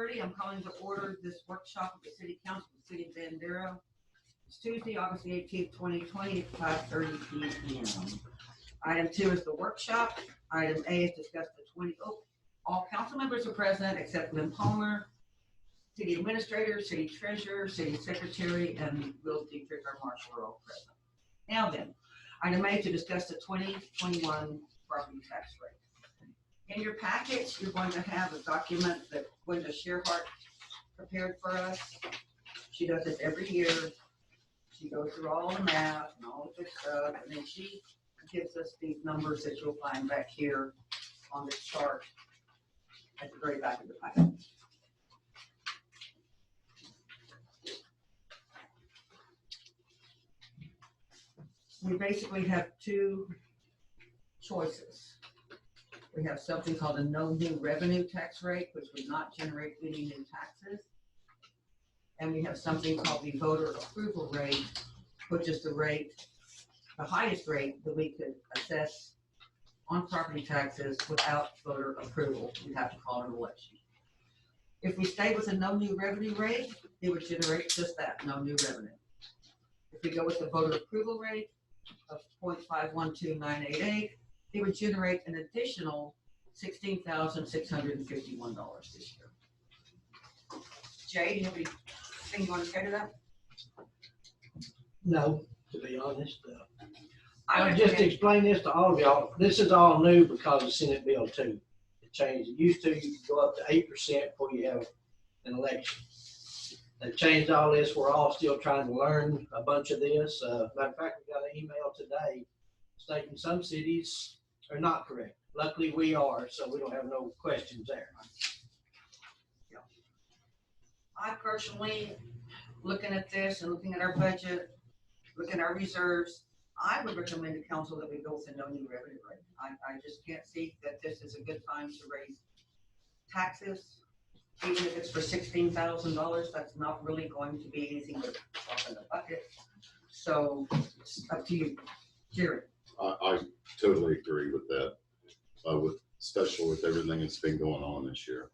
6:30. I'm calling to order this workshop of the City Council of the City of Bandera. It's Tuesday, August the 18th, 2020 at 5:30 p.m. Item 2 is the workshop. Item A is discuss the all council members are present except Lynn Palmer, City Administrator, City Treasurer, City Secretary, and Will Dietrich, our Marshal, are all present. Now then, item A to discuss the 2021 property tax rate. In your package, you're going to have a document that Linda Shearhart prepared for us. She does this every year. She goes through all the math and all of this stuff, and then she gives us these numbers that you'll find back here on the chart at the very back of the packet. We basically have two choices. We have something called a no new revenue tax rate, which would not generate any new taxes. And we have something called the voter approval rate, which is the rate, the highest rate that we could assess on property taxes without voter approval. We'd have to call an election. If we stay with a no new revenue rate, it would generate just that, no new revenue. If we go with the voter approval rate of 0.512988, it would generate an additional $16,651 this year. Jay, do you have anything you want to say to that? No, to be honest. I'll just explain this to all of y'all. This is all new because of Senate Bill 2. It changed. It used to you could go up to 8% before you have an election. They changed all this. We're all still trying to learn a bunch of this. Matter of fact, we got an email today stating some cities are not correct. Luckily, we are, so we don't have no questions there. Yeah. I personally, looking at this and looking at our budget, looking at our reserves, I would recommend to council that we go with a no new revenue rate. I just can't see that this is a good time to raise taxes, even if it's for $16,000. That's not really going to be anything but a drop in the bucket. So it's up to you, Jerry. I totally agree with that. Especially with everything that's been going on this year,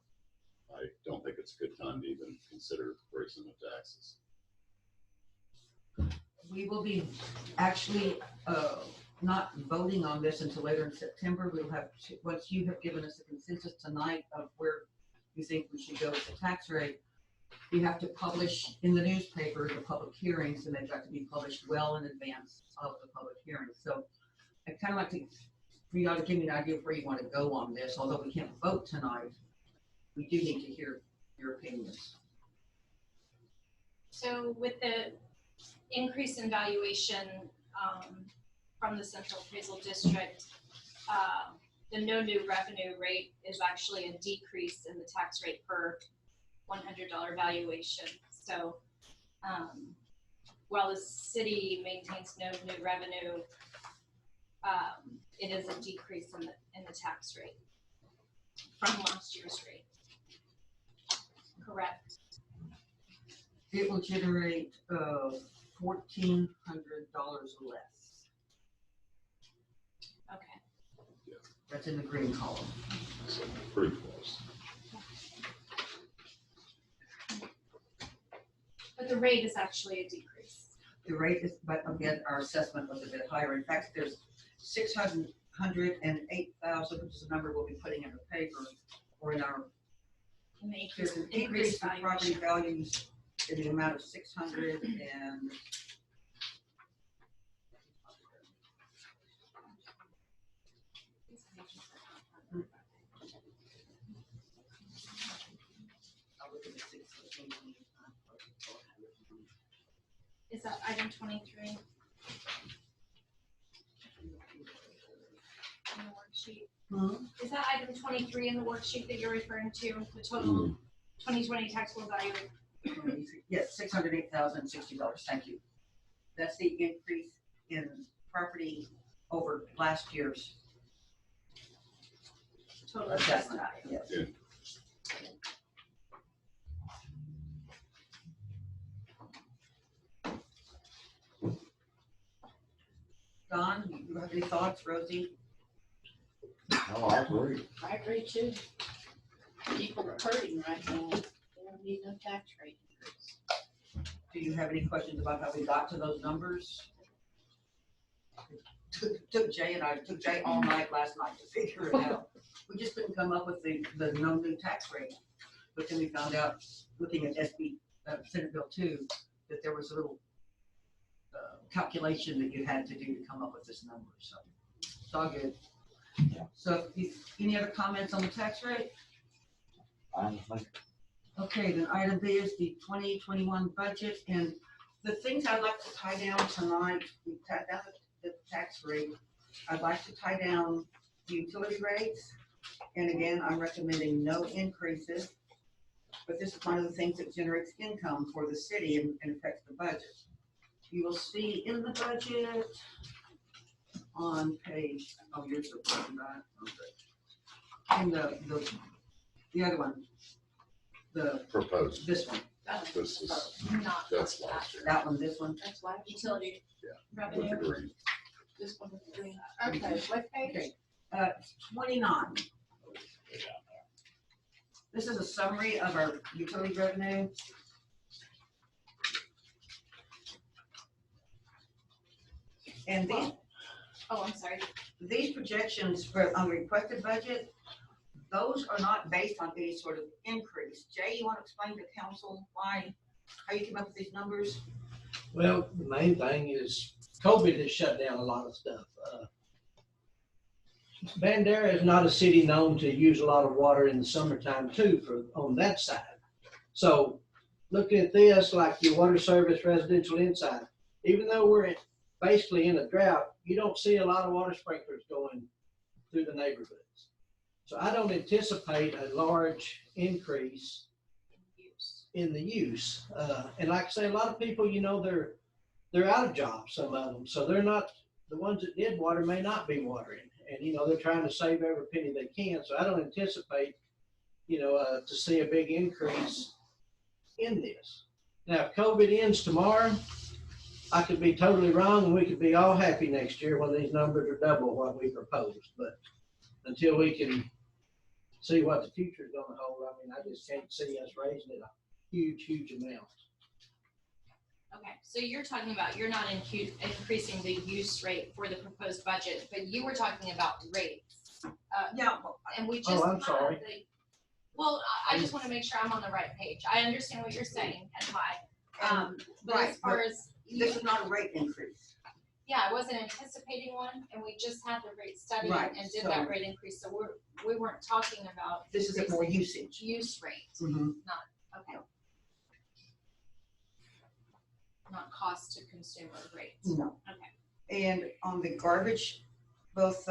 I don't think it's a good time to even consider raising the taxes. We will be actually not voting on this until later in September. We'll have once you have given us a consensus tonight of where you think we should go with the tax rate. We have to publish in the newspaper the public hearings, and they've got to be published well in advance of the public hearings. So I kind of like to, for you all to give me an idea of where you want to go on this. Although we can't vote tonight, we do need to hear your opinions. So with the increase in valuation from the Central Appraisal District, the no new revenue rate is actually a decrease in the tax rate per $100 valuation. So while the city maintains no new revenue, it is a decrease in the tax rate from last year's rate. Correct. It will generate $1,400 less. Okay. Yeah. That's in the green column. So pretty close. But the rate is actually a decrease. The rate is, but again, our assessment was a bit higher. In fact, there's 608,000, which is a number we'll be putting in the paper, or in our. There's an increase in property values in the amount of 600 and. Is that item 23 in the worksheet? Is that item 23 in the worksheet that you're referring to? The total 2020 taxable value? Yes, $608,060. Thank you. That's the increase in property over last year's Total assessed assessment. value. Yes. Yeah. Don, you have any thoughts, Rosie? No, I agree. I agree too. People are hurting right now. need no tax rate increase. Do you have any questions about how we got to those numbers? Took Jay all night last night to figure it out. We just couldn't come up with the no new tax rate. But then we found out, looking at Senate Bill 2, that there was a little calculation that you had to do to come up with this number, so it's all good. So any other comments on the tax rate? Okay, then item B is the 2021 budget, and the things I'd like to tie down tonight, we tied down the tax rate. I'd like to tie down the utility rates, and again, I'm recommending no increases, but this is one of the things that generates income for the city and affects the budget. You will see in the budget on page, oh, you're so far back. Okay. In the other one, Proposed, this one, this is, Not that's that. last year. that one, this one. That's why Utility With revenue. the green. this one is green. Okay, what page? Okay, 29. This is a summary of our utility revenue. And Oh, I'm sorry. these projections for on the requested budget, those are not based on any sort of increase. Jay, you want to explain to council how you came up with these numbers? Well, the main thing is COVID has shut down a lot of stuff. Bandera is not a city known to use a lot of water in the summertime too on that side. So looking at this, like your water service residential inside, even though we're basically in a drought, you don't see a lot of water sprinklers going through the neighborhoods. So I don't anticipate a large increase in the use. And like I say, a lot of people, they're out of jobs, some of them. So they're not, the ones that did water may not be watering. And, they're trying to save every penny they can. So I don't anticipate, to see a big increase in this. Now, if COVID ends tomorrow, I could be totally wrong and we could be all happy next year when these numbers are double what we proposed. But until we can see what the future is going to hold, I just can't see us raising it a huge amount. Okay, so you're talking about, you're not increasing the use rate for the proposed budget, but you were talking about rates. Yeah. And we just. Oh, I'm sorry. Well, I just want to make sure I'm on the right page. I understand what you're saying and why. But right, as far as, This is not a rate increase. yeah, I wasn't anticipating one, and we just had the rate study Right, and did so- that rate increase, so we weren't talking about. This is a more usage. Use rate, Mhm. okay. Not cost to consumer rates. No. Okay. And on the garbage, both,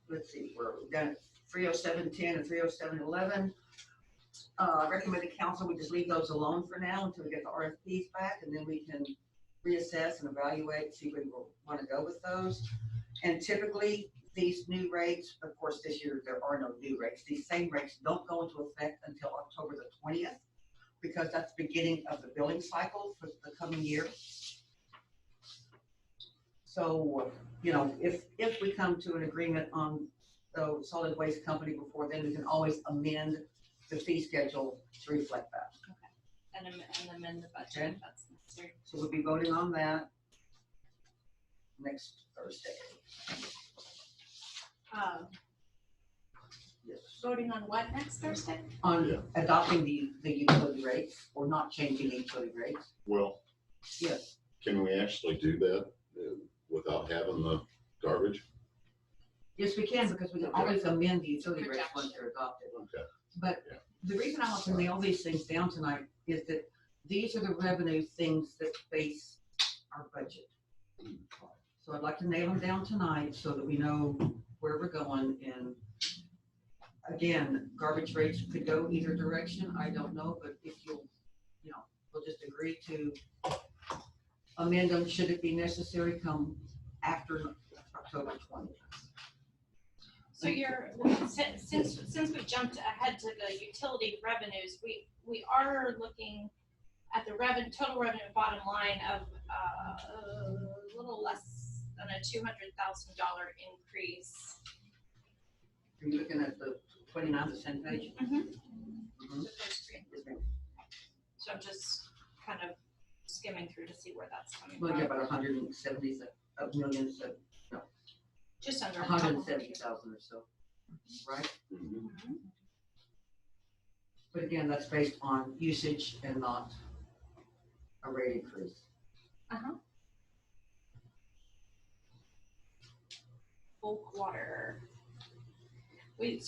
let's see, we've got 30710 and 30711. I recommend the council, we just leave those alone for now until we get the RFPs back, and then we can reassess and evaluate, see where we want to go with those. And typically, these new rates, of course, this year, there are no new rates. These same rates don't go into effect until October the 20th, because that's the beginning of the billing cycle for the coming year. So, if we come to an agreement on the solid waste company before then, we can always amend the fee schedule to reflect that. And amend the budget Okay. if that's necessary. So we'll be voting on that next Thursday. Yes. Voting on what next Thursday? On Yeah. adopting the utility rates or not changing the utility rates. Well, Yes. can we actually do that without having the garbage? Yes, we can, because we can always amend the utility rates once Projection. they're adopted. Okay. But Yeah. the reason I want to nail these things down tonight is that these are the revenue things that face our budget. So I'd like to nail them down tonight so that we know where we're going. And again, garbage rates could go either direction. I don't know, but if we'll just agree to amend them should it be necessary come after October 20th. So since we jumped ahead to the utility revenues, we are looking at the total revenue bottom line of a little less than a $200,000 increase. Are you looking at the 29th, the same page? Mhm. Mhm. The first screen. So I'm just kind of skimming through to see where that's coming We'll get from. about 170 million, so Just under a couple. 170,000 or so, right? Mhm. Mhm. But again, that's based on usage and not a rate increase. Uh-huh. Bulk water. We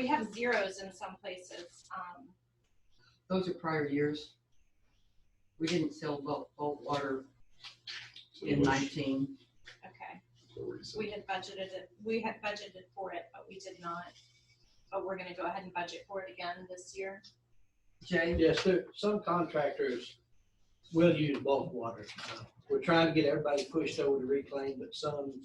have zeros in some places. Those are prior years. We didn't sell bulk water So in which- 19. Okay, so recent. we had budgeted for it, but we did not. But we're gonna go ahead and budget for it again this year. Jay? Yes, some contractors will use bulk water. We're trying to get everybody pushed over to reclaim, but some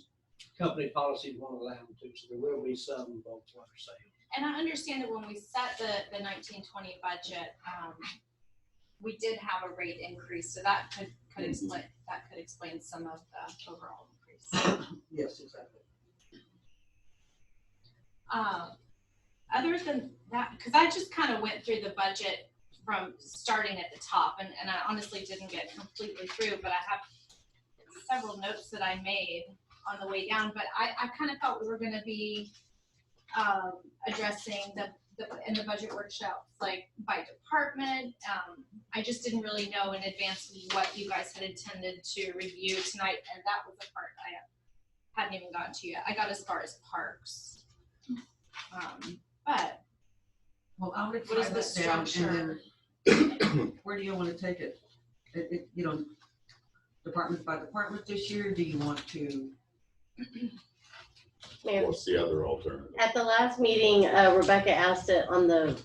company policies won't allow them to, so there will be some bulk water sales. And I understand that when we set the 1920 budget, we did have a rate increase, so that could explain some of the overall increase. Yes, exactly. Other than that, because I just kind of went through the budget from starting at the top, and I honestly didn't get completely through, but I have several notes that I made on the way down, but I kind of thought we were gonna be addressing in the budget workshops, like by department. I just didn't really know in advance what you guys had intended to review tonight, and that was the part I hadn't even gotten to yet. I got as far as parks. But Well, I'm gonna what is try the that down, structure? and then where do you want to take it? Department by department this year, do you want to? Mayor, What's the other alternative? at the last meeting, Rebecca asked it on the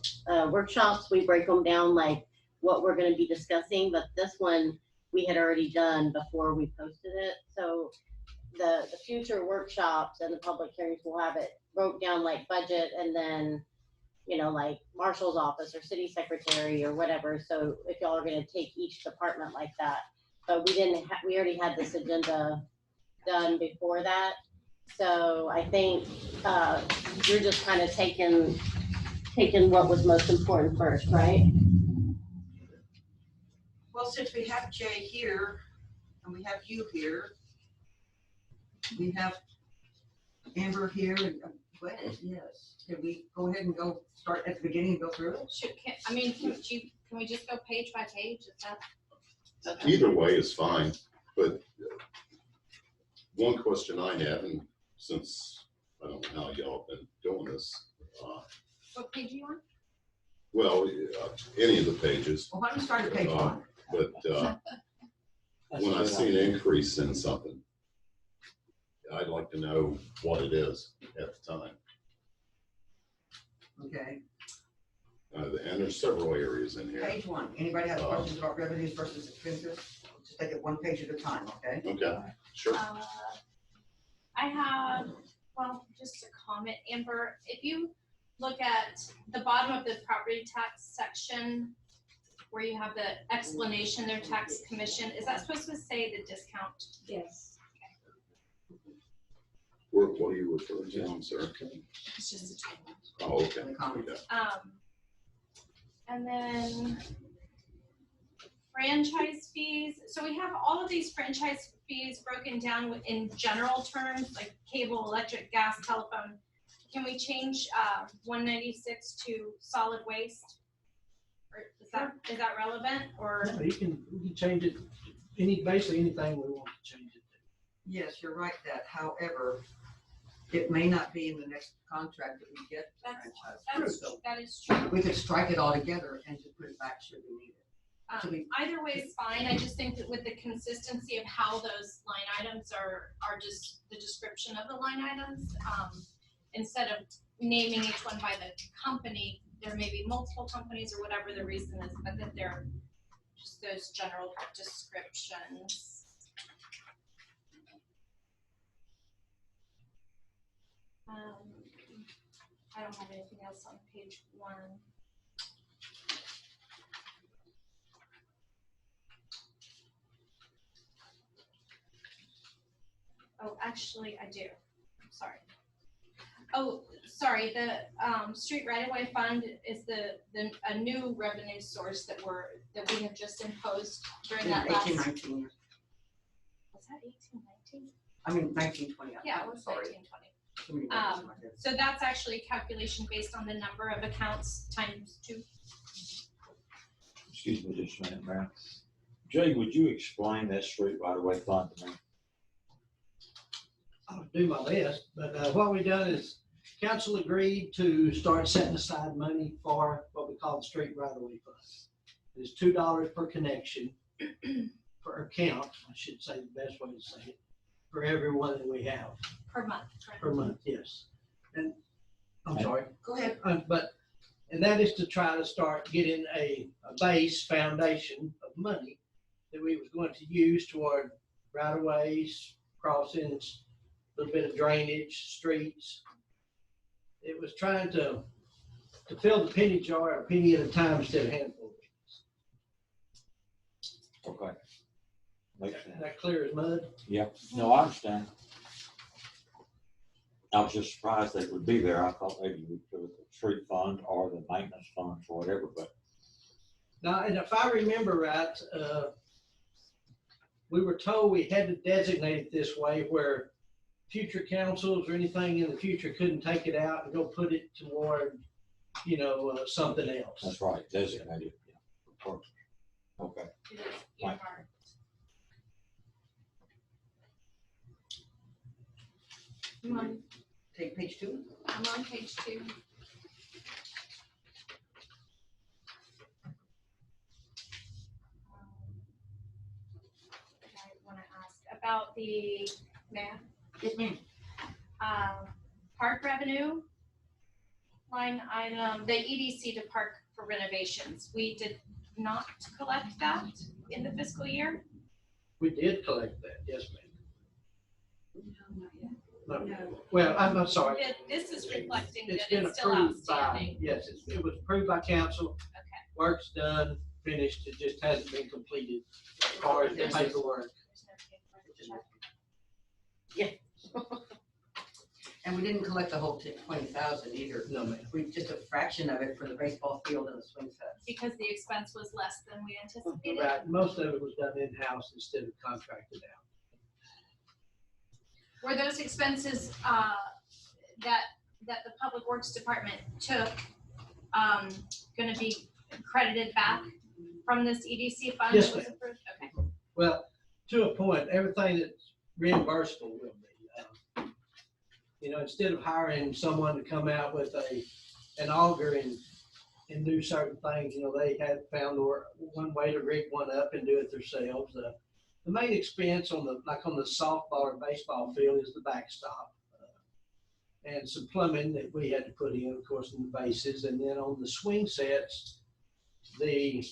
workshops, we break them down like what we're gonna be discussing, but this one we had already done before we posted it. So the future workshops and the public hearings will have it broke down like budget and then, like marshal's office or city secretary or whatever. So if y'all are gonna take each department like that, but we already had this agenda done before that. So I think you're just kind of taking what was most important first, right? Well, since we have Jay here, and we have you here, we have Amber here, and Gwen, yes. Can we go ahead and start at the beginning and go through it? Can we just go page by page? Is that? Either way is fine, but one question I have, and since I don't know how y'all have been doing this, What page are you on? well, any of the pages, Well, why don't we start at page 1? but when I see an increase in something, I'd like to know what it is at the time. Okay, And there's several areas in here. page 1. Anybody have questions about revenues versus expenses? Just take it one page at a time, okay? Okay, sure. I have, just a comment, Amber, if you look at the bottom of the property tax section, where you have the explanation there, tax commission, is that supposed to say the discount? Yes. What are you referring to, I'm sorry? It's just a typo. Oh, okay. The comments. Okay. And then franchise fees. So we have all of these franchise fees broken down in general terms, like cable, electric, gas, telephone. Can we change 196 to solid waste? Or is that relevant, or? No, you can change it, basically anything we want to change it to. Yes, you're right, that. However, it may not be in the next contract that we get the franchise. So That is true. we could strike it all together and just put it back should we need it. So we- Either way is fine. I just think that with the consistency of how those line items are just the description of the line items, instead of naming each one by the company, there may be multiple companies or whatever the reason is, but that they're just those general descriptions. I don't have anything else on page 1. Oh, actually, I do. Sorry. Oh, sorry, the, street right-of-way fund is a new revenue source that we have just imposed during that last. 1819 years. Was that 1819? I mean, 1920. Yeah, it I'm was sorry. 1920. Too many numbers in my head. So that's actually a calculation based on the number of accounts times 2. Excuse me just a minute, Mayor. Jay, would you explain that street right-of-way fund to me? I'll do my best, but what we done is council agreed to start setting aside money for what we call the street right-of-way fund. It's $2 per connection, per account, I should say the best way to say it, for every one that we have Per month, correct? per month, yes. And, I'm sorry, Go ahead. and that is to try to start getting a base foundation of money that we was going to use toward right-of-ways, crossings, a little bit of drainage, streets. It was trying to fill the penny jar a penny at a time instead of handful. Okay. Makes sense. That clear as mud? Yeah, no, I understand. I was just surprised they would be there. I thought maybe we put it the street fund or the maintenance funds or whatever, but Now, and if I remember right, we were told we had to designate it this way where future councils or anything in the future couldn't take it out and go put it toward, something else. that's right, designated. Yeah. Perfect. Okay. It is Right. earmarked. Take page 2. I'm on page 2. I want to ask about the, ma'am, Yes, ma'am. park revenue line item, the EDC to park for renovations. We did not collect that in the fiscal year. We did collect that, yes, ma'am. No, not yet. No. Well, I'm sorry. This is reflecting It's that been it's still approved by, outstanding. yes, it was approved by council. Okay. Work's done, finished, it just hasn't been completed as far as the paperwork. There's no paperwork check. And we didn't collect the whole 20,000 either. No, ma'am. We just a fraction of it for the baseball field and the swing sets. Because the expense was less than we anticipated. Right, most of it was done in-house instead of contracted out. Were those expenses, that the Public Works Department took, gonna be credited back from this EDC fund Yes, that was ma'am. approved? Okay. Well, to a point, everything that's reimbursable will be. Instead of hiring someone to come out with an auger and do certain things, they had found one way to rig one up and do it themselves. The main expense on the softball or baseball field is the backstop. And some plumbing that we had to put in, of course, in the bases. And then on the swing sets, the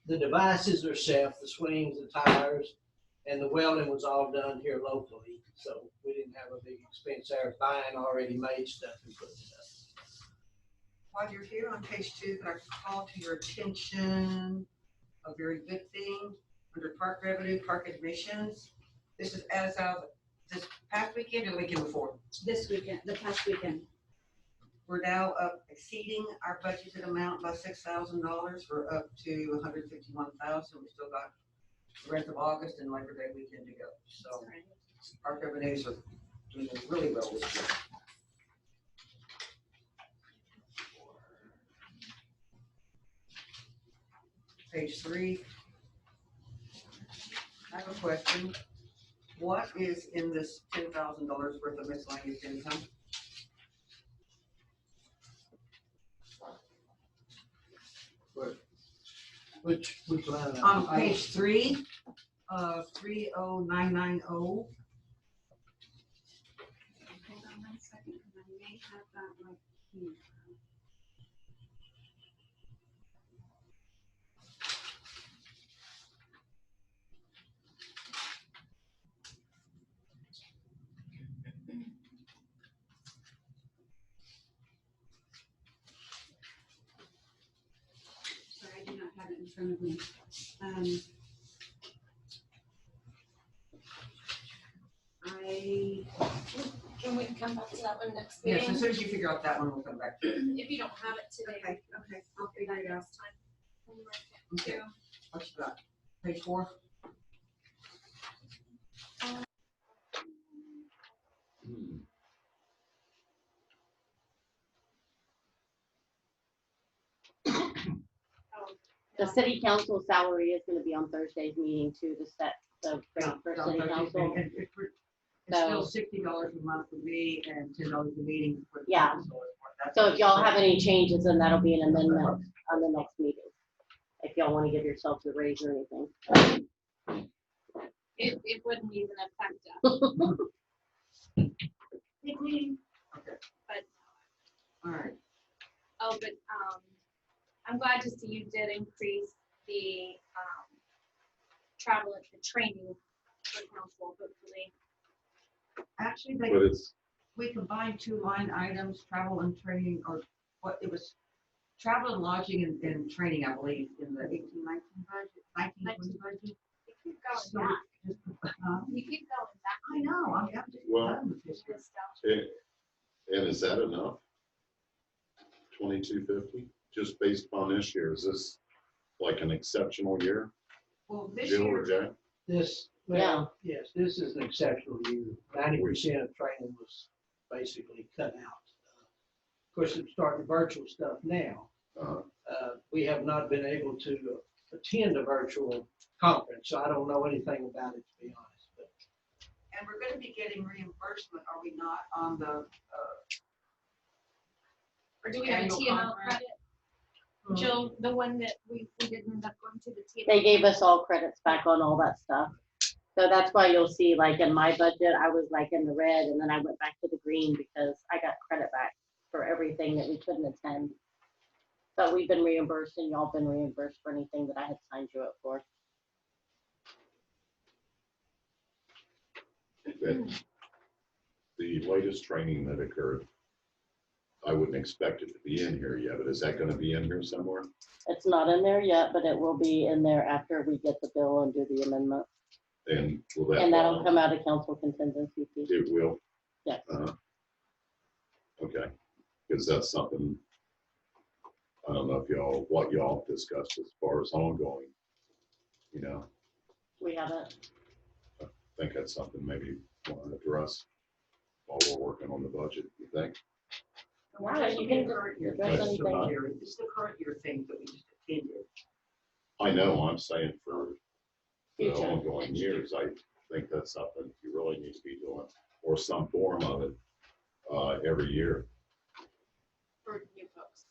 devices are set, the swings, the tires, and the welding was all done here locally. So we didn't have a big expense there buying already made stuff and putting it up. While you're here on page 2, can I call to your attention a very good thing under park revenue, park admissions? This is as of this past weekend or the weekend before. This weekend, the past weekend. We're now up exceeding our budgeted amount by $6,000. We're up to $151,000. We still got the rest of August and Labor Day weekend to go. So park revenues are doing really well this year. Page 3. I have a question. What is in this $10,000 worth of miscellaneous income? Which line? item? On page 3, 30990. Hold on one second, because I may have that right here. Sorry, I do not have it in front of me. Can come back to that one next Yes, meeting. as soon as you figure out that one, we'll come back to it. If you don't have it today. Okay, I'll figure it out. Last time. When you were at Okay. two. What you got? Page 4? Hmm. The city council salary is gonna be on Thursday's meeting too, to set the rate for city council. It's still $60 a month for me and $10 a meeting for the Yeah. council. That's So what if y'all it's have any changes, then that'll be an amendment on the next meeting. If y'all wanna give yourselves a raise or anything. It wouldn't even affect us. Big meeting. Okay. But, All right. oh, but, I'm glad to see you did increase the, travel and the training for council, hopefully. Actually, But it's, we combined 2 line items, travel and training, or what, it was travel and lodging and training, I believe, in the 18-19 budget, 19-20 budget. You keep going So back. we You keep going back. I know, I'm just Well, done with this. This stuff. and is that enough? 2250, just based upon this year, is this like an exceptional year? Well, this Jill or year, Jack? This, well, yes, this is an exceptional year. 90% of training was basically cut out. Of course, it's starting virtual stuff now. Uh, We have not been able to attend a virtual conference, so I don't know anything about it, to be honest. But and we're gonna be getting reimbursement, are we not, on the, Or do we have a Annual TML conference. credit? Jill, the one that we didn't end up going to the TML. They gave us all credits back on all that stuff. So that's why you'll see, like, in my budget, I was like in the red, and then I went back to the green because I got credit back for everything that we couldn't attend. But we've been reimbursed, and y'all been reimbursed for anything that I had signed you up for. that the latest training that occurred, I wouldn't expect it to be in here yet, but is that gonna be in here somewhere? It's not in there yet, but it will be in there after we get the bill and do the amendment. And will that? And that'll come out of council contingency fee. It will? Yes. Okay, because that's something, I don't know if what y'all discussed as far as ongoing, you know, We haven't. I think that's something maybe want to address while we're working on the budget, you think? Yeah, you can current year. address Right. anything. It's the current year thing that we just attended. I know, I'm saying for the Future. ongoing years, I think that's something you really need to be doing, or some form of it, every year. For new folks.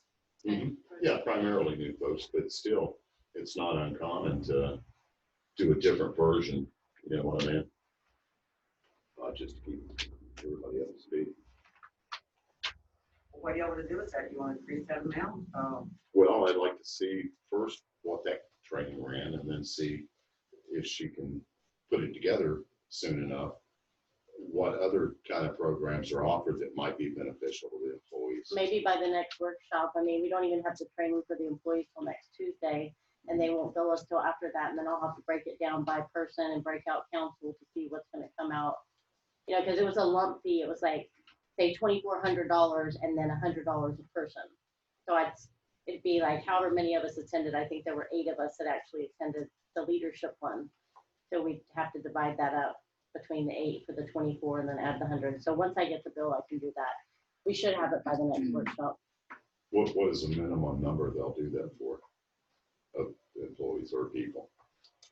Mhm. Yeah, primarily new folks, but still, it's not uncommon to do a different version, you know what I mean? Just to keep everybody up to speed. What do y'all want to do with that? You want to increase that amount? Well, I'd like to see first what that training ran and then see if she can put it together soon enough. What other kind of programs are offered that might be beneficial to the employees? Maybe by the next workshop. I mean, we don't even have the training for the employees till next Tuesday, and they won't bill us till after that, and then I'll have to break it down by person and break out council to see what's gonna come out. You know, because it was a lump fee. It was like, say, $2,400 and then $100 a person. So it'd be like however many of us attended. I think there were 8 of us that actually attended the leadership one. So we'd have to divide that up between the 8 for the 24 and then add the 100. So once I get the bill, I can do that. We should have it by the next workshop. What is the minimum number they'll do that for, of employees or people?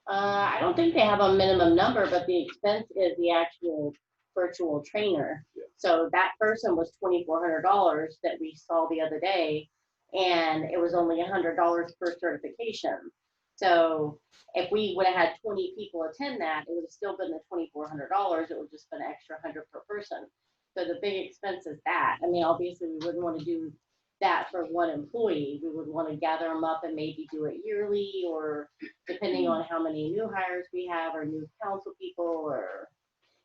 I don't think they have a minimum number, but the expense is the actual virtual trainer. Yeah. So that person was $2,400 that we saw the other day, and it was only $100 per certification. So if we would have had 20 people attend that, it would have still been the $2,400. It would just been an extra 100 per person. So the big expense is that. I mean, obviously we wouldn't want to do that for one employee. We would want to gather them up and maybe do it yearly, or depending on how many new hires we have or new council people, or,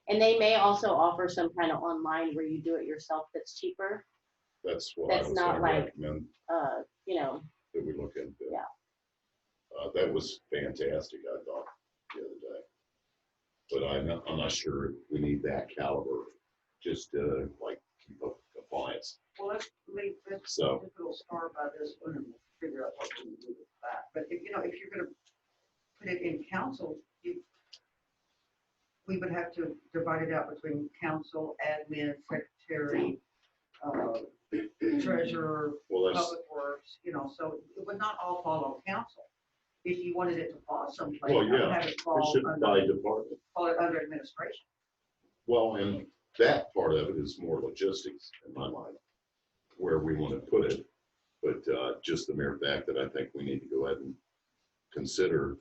and they may also offer some kind of online where you do it yourself that's cheaper. That's what I That's was not gonna like- recommend You know, that we look into. Yeah. That was fantastic, I thought, the other day. But I'm not sure we need that caliber, just like So, Just we'll start by this one and we'll figure out what we can do with that. But if, if you're gonna put it in council, we would have to divide it out between council, admin, secretary, treasurer, well, that's, public works, so it would not all fall on council. If you wanted it to fall someplace, well, I would yeah, have it it fall should by under, department. call it under administration. Well, and that part of it is more logistics in my mind, where we want to put it. But just the mere fact that I think we need to go ahead and consider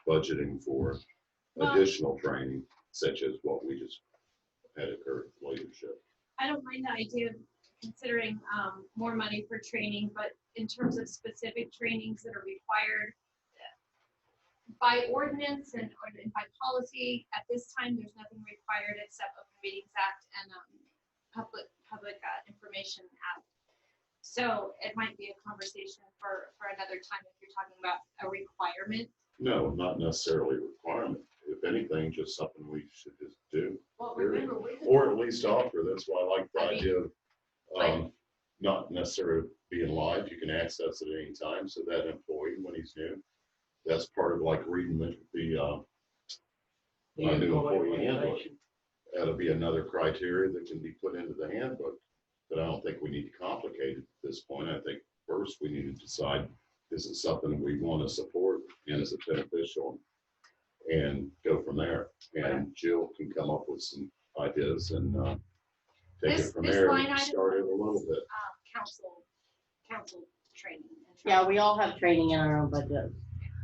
budgeting for Well- additional training, such as what we just had occur with leadership. I don't mind the idea of considering more money for training, but in terms of specific trainings that are required by ordinance and by policy, at this time, there's nothing required except Open Meetings Act and Public Information Act. So it might be a conversation for another time if you're talking about a requirement. No, not necessarily a requirement. If anything, just something we should just do, Well, Period. remember, we or at least offer. That's why I like the I mean, idea of not necessarily being live. You can access it any time. So that employee, when he's new, that's part of like reading the The My new employee employee handbook. regulation. that'll be another criteria that can be put into the handbook. But I don't think we need to complicate it at this point. I think first we need to decide, is it something we want to support and is it beneficial? And go from there. And Jill can come up with some ideas and take This- it from this there. line item Start it a little bit. Council training. and Yeah, we all have training in our own budget.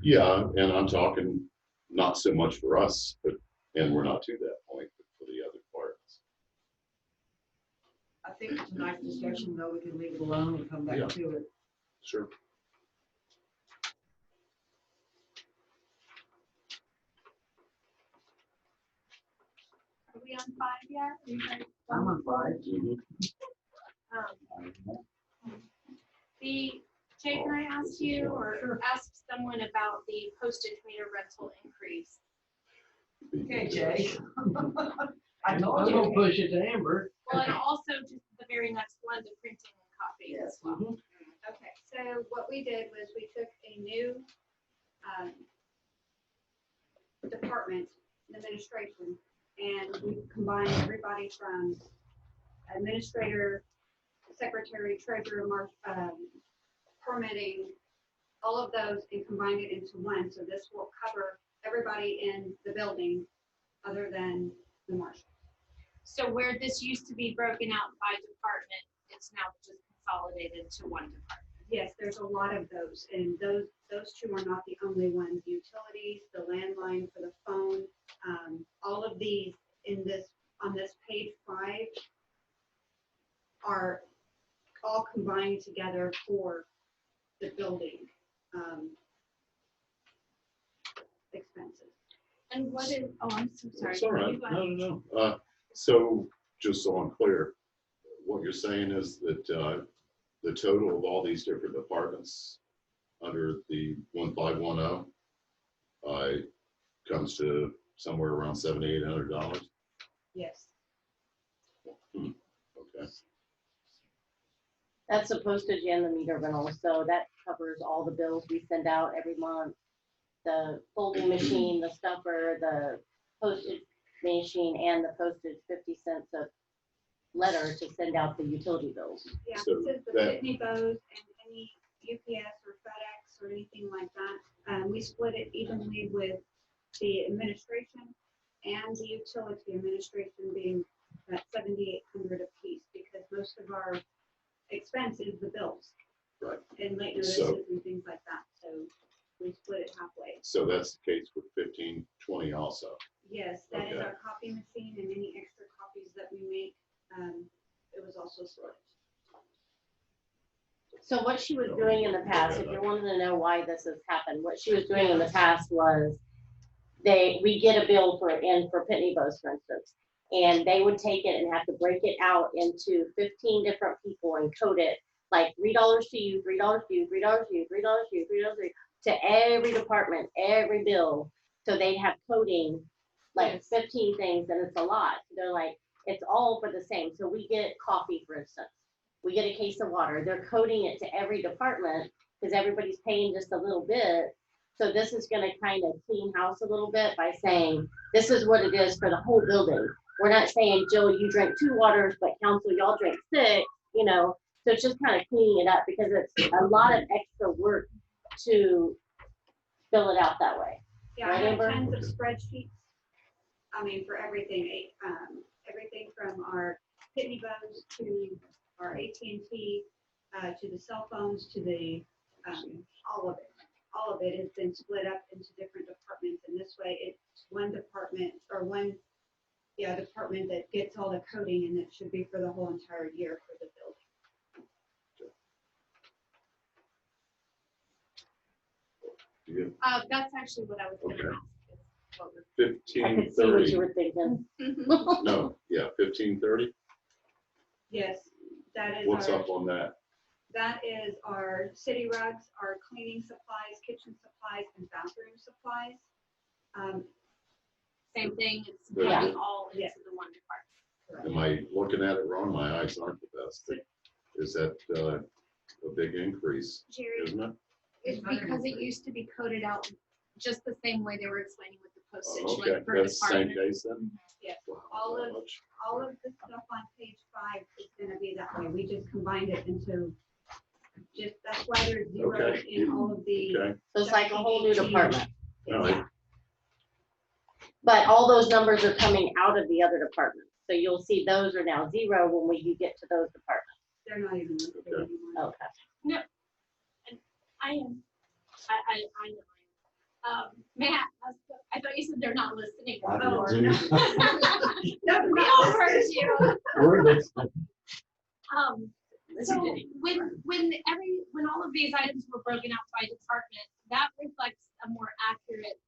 Yeah, and I'm talking not so much for us, but, and we're not to that point, but for the other departments. I think it's a nice discussion, though, we can leave it alone and come Yeah. back to it. Sure. Are we on 5 yet? Are you guys I'm done? on 5. Jay, can I ask you or ask someone about the postage meter rental increase? Okay, Jay. I I'm told gonna you. push it to Amber. Well, and also just the very next one, the printing and copying as Yes. well. Okay, so what we did was we took a new department, administration, and we combined everybody from administrator, secretary, treasurer, permitting, all of those, and combined it into one. So this will cover everybody in the building other than the marshal. So where this used to be broken out by department, it's now just consolidated to one department. Yes, there's a lot of those, and those two are not the only ones. Utilities, the landline for the phone, all of these on this page 5 are all combined together for the building expenses. And what is, oh, I'm so sorry. It's all right. You go No, ahead. no. So just so I'm clear, what you're saying is that the total of all these different departments under the 1510 comes to somewhere around $7,800. Yes. Okay. That's the postage and the meter rental, so that covers all the bills we send out every month. The folding machine, the stuffer, the postage machine, and the postage 50 cents a letter to send out the utility bills. Yeah, So since the that- Pitney Bowes and any UPS or FedEx or anything like that, we split it evenly with the administration and the utility administration being at 7,800 apiece, because most of our expense is the bills. Right. And late So- notices and things like that, so we split it halfway. So that's the case with 1520 also. Yes, that is Okay. our copy machine, and any extra copies that we make, it was also split. So what she was doing in the past, if you're wanting to know why this has happened, what she was doing in the past was we get a bill for Pitney Bowes, for instance, and they would take it and have to break it out into 15 different people and code it like $3 to you, $3 to you, $3 to you, $3 to you, $3 to you, to every department, every bill. So they'd have coding like Yes. 15 things, and it's a lot. They're like, it's all for the same. So we get coffee, for instance. we get a case of water. They're coding it to every department because everybody's paying just a little bit. So this is gonna kind of clean house a little bit by saying, this is what it is for the whole building. We're not saying, Jill, you drank 2 waters, but council, y'all drank 6, you know? So it's just kind of cleaning it up because it's a lot of extra work to fill it out that way. Yeah, I Right, have Amber? tons of spreadsheets. I mean, for everything, everything from our pitney bows to our AT&T, to the cell phones, to the, all of it. All of it has been split up into different departments, and this way it's one department or one, department that gets all the coding, and it should be for the whole entire year for the building. That's actually what I was gonna Okay. ask. is what was- I Fifteen could see what thirty. you were thinking. No, yeah, 1530. Yes, that is What's our, up on that? that is our city rugs, our cleaning supplies, kitchen supplies, and bathroom supplies. Same thing, it's Yeah. coming all Yeah. into the one department. Am I looking at it wrong? My eyes aren't the best. Is that a big increase, Jerry, isn't it? it's because it used to be coded out just the same way they were explaining with the postage, Okay, like per that's the same department. case then? Yes. Wow, All that of- much? All of the stuff on page 5 is gonna be that way. We just combined it into, that's why there's zeros Okay. in all of the. Okay, So it's like a whole new department. all right. But all those numbers are coming out of the other departments. So you'll see those are now 0 when you get to those departments. They're not even listed Okay. anymore. Okay. I am, I know. Matt, I thought you said they're not listening. I Oh, did no. too. We all heard you. We're listening. So when all of these items were broken out by department, that reflects a more accurate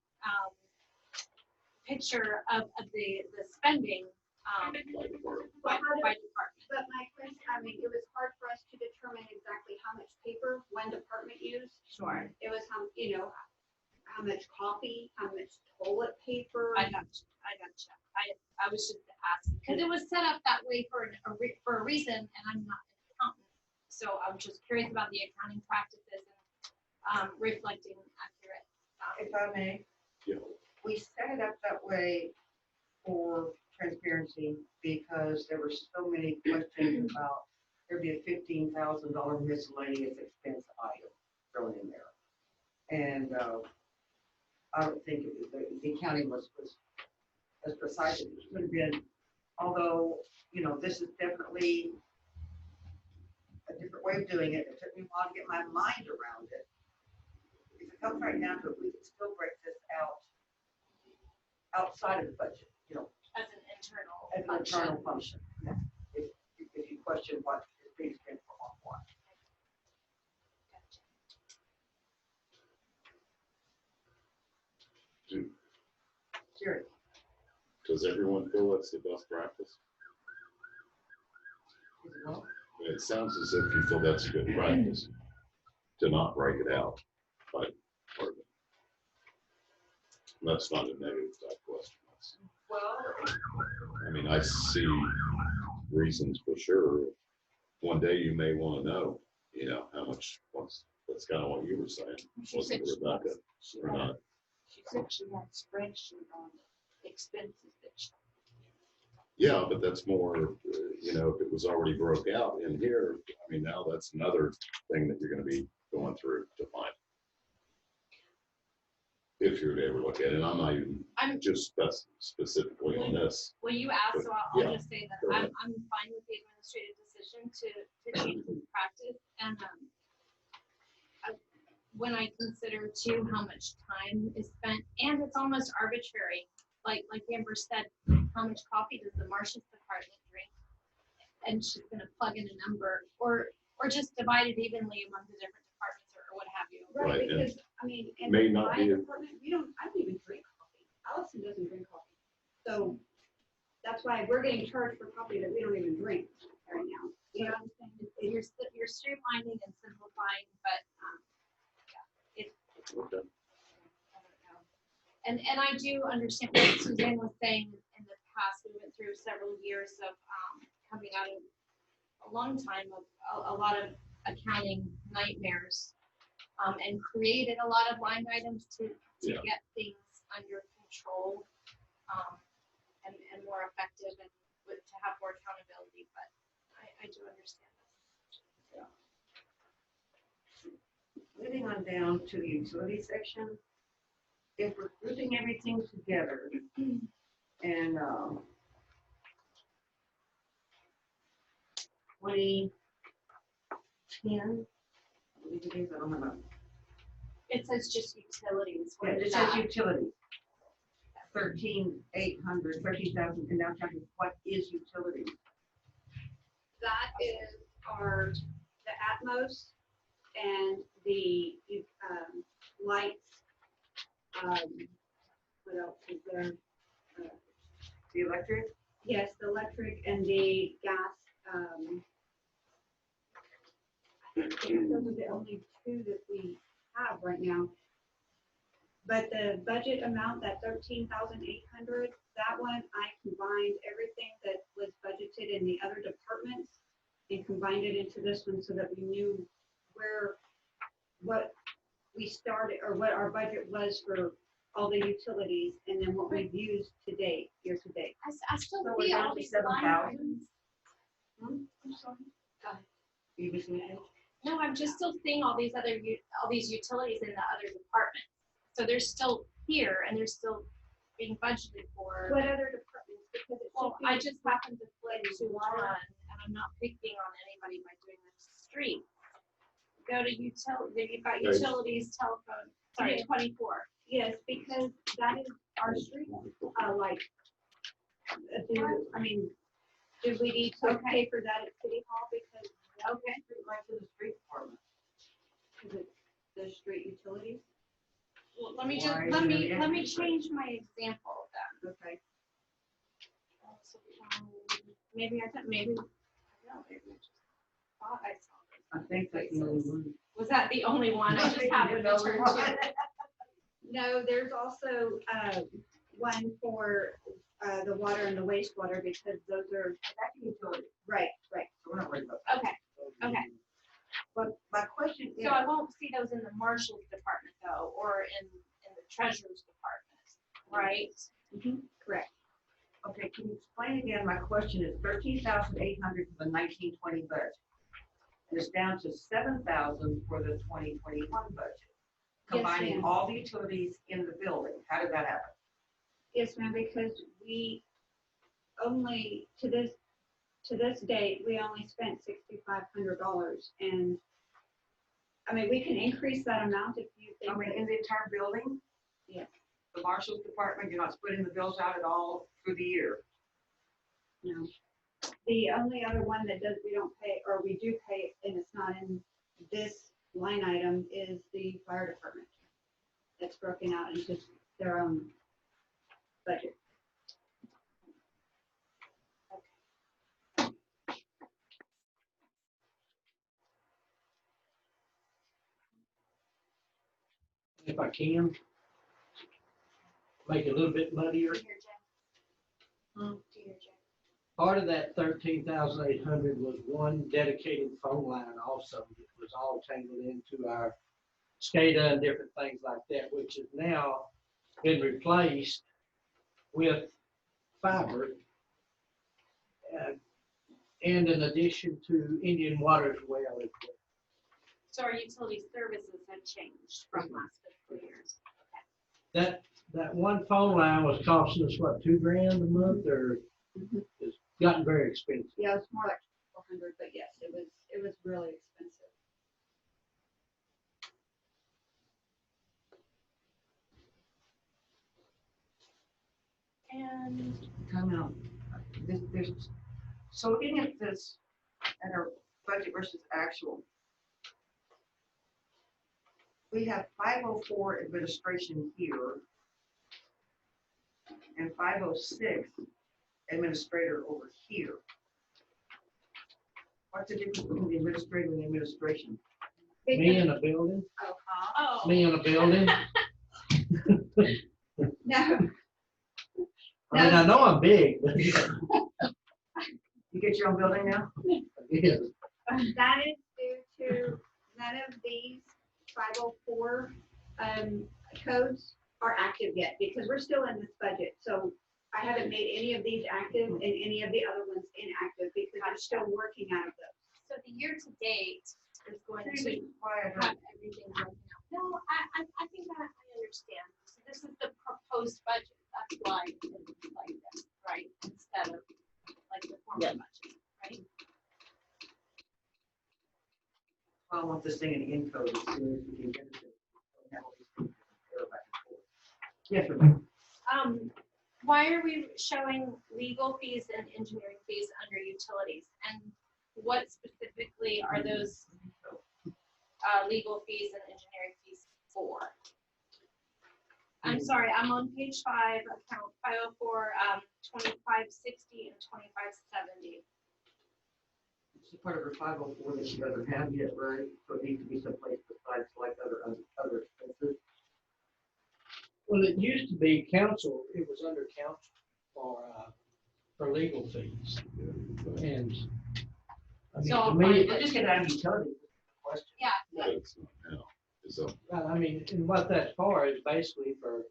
picture of the spending by department. But my question, I mean, it was hard for us to determine exactly how much paper one department used. Sure. It was how much coffee, how much toilet paper. I got you. I was just asking, because it was set up that way for a reason, and I'm not an accountant. So I'm just curious about the accounting practices and reflecting accurate. If I may, Yeah. we set it up that way for transparency because there were so many questions about there'd be a $15,000 miscellaneous expense item thrown in there. And I don't think the accounting was as precise as it could have been. Although, this is definitely a different way of doing it. It took me a while to get my mind around it. If it comes right now to it, we can still break this out outside of the budget, As an internal as an function. internal function. Yeah. If you question what is being spent for what. Do- Jerry, Does everyone feel that's the best practice? is it wrong? It sounds as if you feel that's a good practice to not break it out by department. That's not a negative type question. Well, I mean, I see reasons for sure. One day you may want to know, how much, that's kind of what you were saying, wasn't it, Rebecca? Or not? She said she had a spreadsheet on the expenses that she. Yeah, but that's more, if it was already broke out in here, I mean, now that's another thing that you're going to be going through to find. If you were to ever look at it, I'm not even just specifically on this. Well, you asked, so I'll Yeah, just say that go I'm ahead. fine with the administrative decision to change the practice. And when I consider too how much time is spent, and it's almost arbitrary, like Amber said, how much coffee does the Marshals Department drink? And she's gonna plug in a number, or just divide it evenly among the different departments or what have you. Right, and Because, I mean, in may not my be a- department, I don't even drink coffee. Allison doesn't drink coffee. So that's why we're getting charged for coffee that we don't even drink right now. You know what I'm saying? You're streamlining and simplifying, but Okay. I don't know. And I do understand what Suzanne was saying in the past. We went through several years of coming out of a long time of a lot of accounting nightmares, and created a lot of line items to Yeah. get things under control, and more effective and to have more accountability, but I do understand this. Moving on down to the utility section. If we're grouping everything together and 2010, I believe it is, I don't know. It says just utilities. Yeah, What it is says that? utilities. 13,800, 13,000, and now trying to, what is utility? That is our, the Atmos and the lights. What else is there? The electric? Yes, the electric and the gas. I think those are the only two that we have right now. But the budget amount, that 13,800, that one, I combined everything that was budgeted in the other departments and combined it into this one so that we knew what we started, or what our budget was for all the utilities, and then what we've used to date, year to date. I still So we're see down all to these line 7,000? items. I'm sorry. You missing it? No, I'm just still seeing all these utilities in the other departments. So they're still here and they're still being budgeted for. What other departments? Because it Well, should I be- just happened to flip to one, and I'm not picking on anybody by doing the street. Go to utility, you've got Okay. utilities, telephone, sorry, Yeah. 24. Yes, because that is our street, like, do we need to pay for that at City Hall because Okay. Street lights in the street department. it's the street utilities? Well, let me Why let is me it let me extra? change my example then. Okay. Maybe I thought maybe. No, maybe I just thought I saw this. I think that's the only one. Was that the only one? I just happened to turn to. No, there's also, one for, the water and the wastewater because those are, That's utility, right. so we're not worried about that. Okay, okay. But my question is, So I won't see those in the marshal's department though, or in the treasurer's department, right? Correct. okay, can you explain again? My question is 13,800 for the 1920 budget. And it's down to 7,000 for the 2021 budget. Combining ma'am. all the utilities in the building. How did that happen? Yes, ma'am, because we only, to this date, we only spent $6,500 and, we can increase that amount if you think. In the entire building? Yeah. The marshal's department, you're not splitting the bills out at all through the year? No. The only other one that we don't pay, or we do pay, and it's not in this line item, is the fire department. That's broken out into their own budget. If I can, make it a little bit muddier. Do your Jen. Part of that 13,800 was one dedicated phone line also that was all tangled into our SCADA and different things like that, which has now been replaced with fiber. And in addition to Indian Water as well. So our utility services have changed from last fiscal years. That one phone line was costing us, what, $2,000 a month, or it's gotten very expensive. Yeah, it's more like 400, but yes, it was really expensive. And Time out. So looking at this, at our budget versus actual, we have 504 administration here and 506 administrator over here. What's the difference between the administrator and the administration? Me in a building, oh, me in a building. No, I mean, I know I'm big, but You get your own building now? I is. That is due to none of these 504 codes are active yet because we're still in this budget. So I haven't made any of these active and any of the other ones inactive because I'm still working out of those. So the year to date is going to Why I have everything broken out. No, I think I understand. So this is the proposed budget. That's why it's like this, right? Instead of like the former Yep. budget, right? I want this thing in encode as soon as we can get it. Don't have all these things to compare back and forth. Yes, Rebecca. Why are we showing legal fees and engineering fees under utilities? And what specifically are those legal fees and engineering fees for? I'm sorry, I'm on page 5, account 504, 2560 and 2570. It's a part of her 504 that she doesn't have yet, right? So it needs to be someplace besides like other expenses. Well, it used to be council, it was under council for legal fees. And I mean, So to me, We'll just get out of utilities. Question. No, it's not now. So, I mean, and what that's for is basically for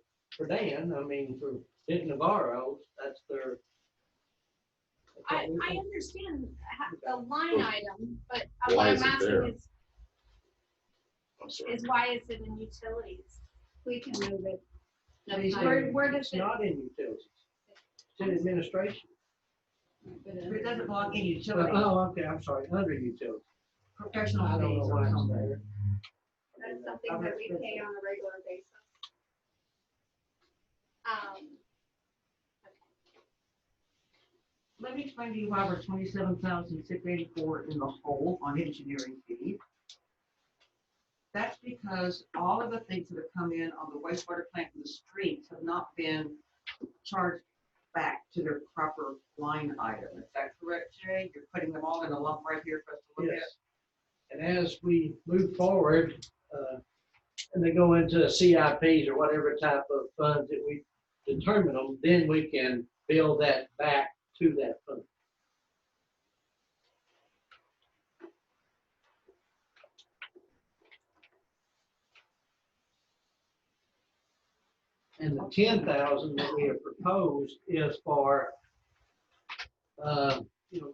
Dan, I mean, for Denton Navarro, that's their. I understand the line item, but Why what I'm is it there? asking I'm sorry. is why is it in utilities? We can move it. Please Where does It's it? not in utilities. It's in administration. But it doesn't belong in utilities. Oh, okay, I'm sorry, under utilities. Professional I don't know fees why or it's something. there. That's something that we pay on a regular basis. Let me explain to you why we're 27,684 in the hole on engineering fees. That's because all of the things that have come in on the wastewater plant and the streets have not been charged back to their proper line item. Is that correct, Jay? You're putting them all in a lump right here for us to look at? Yes. And as we move forward, and they go into CIPs or whatever type of funds that we determine them, then we can build that back to that fund. And the 10,000 that we have proposed is for,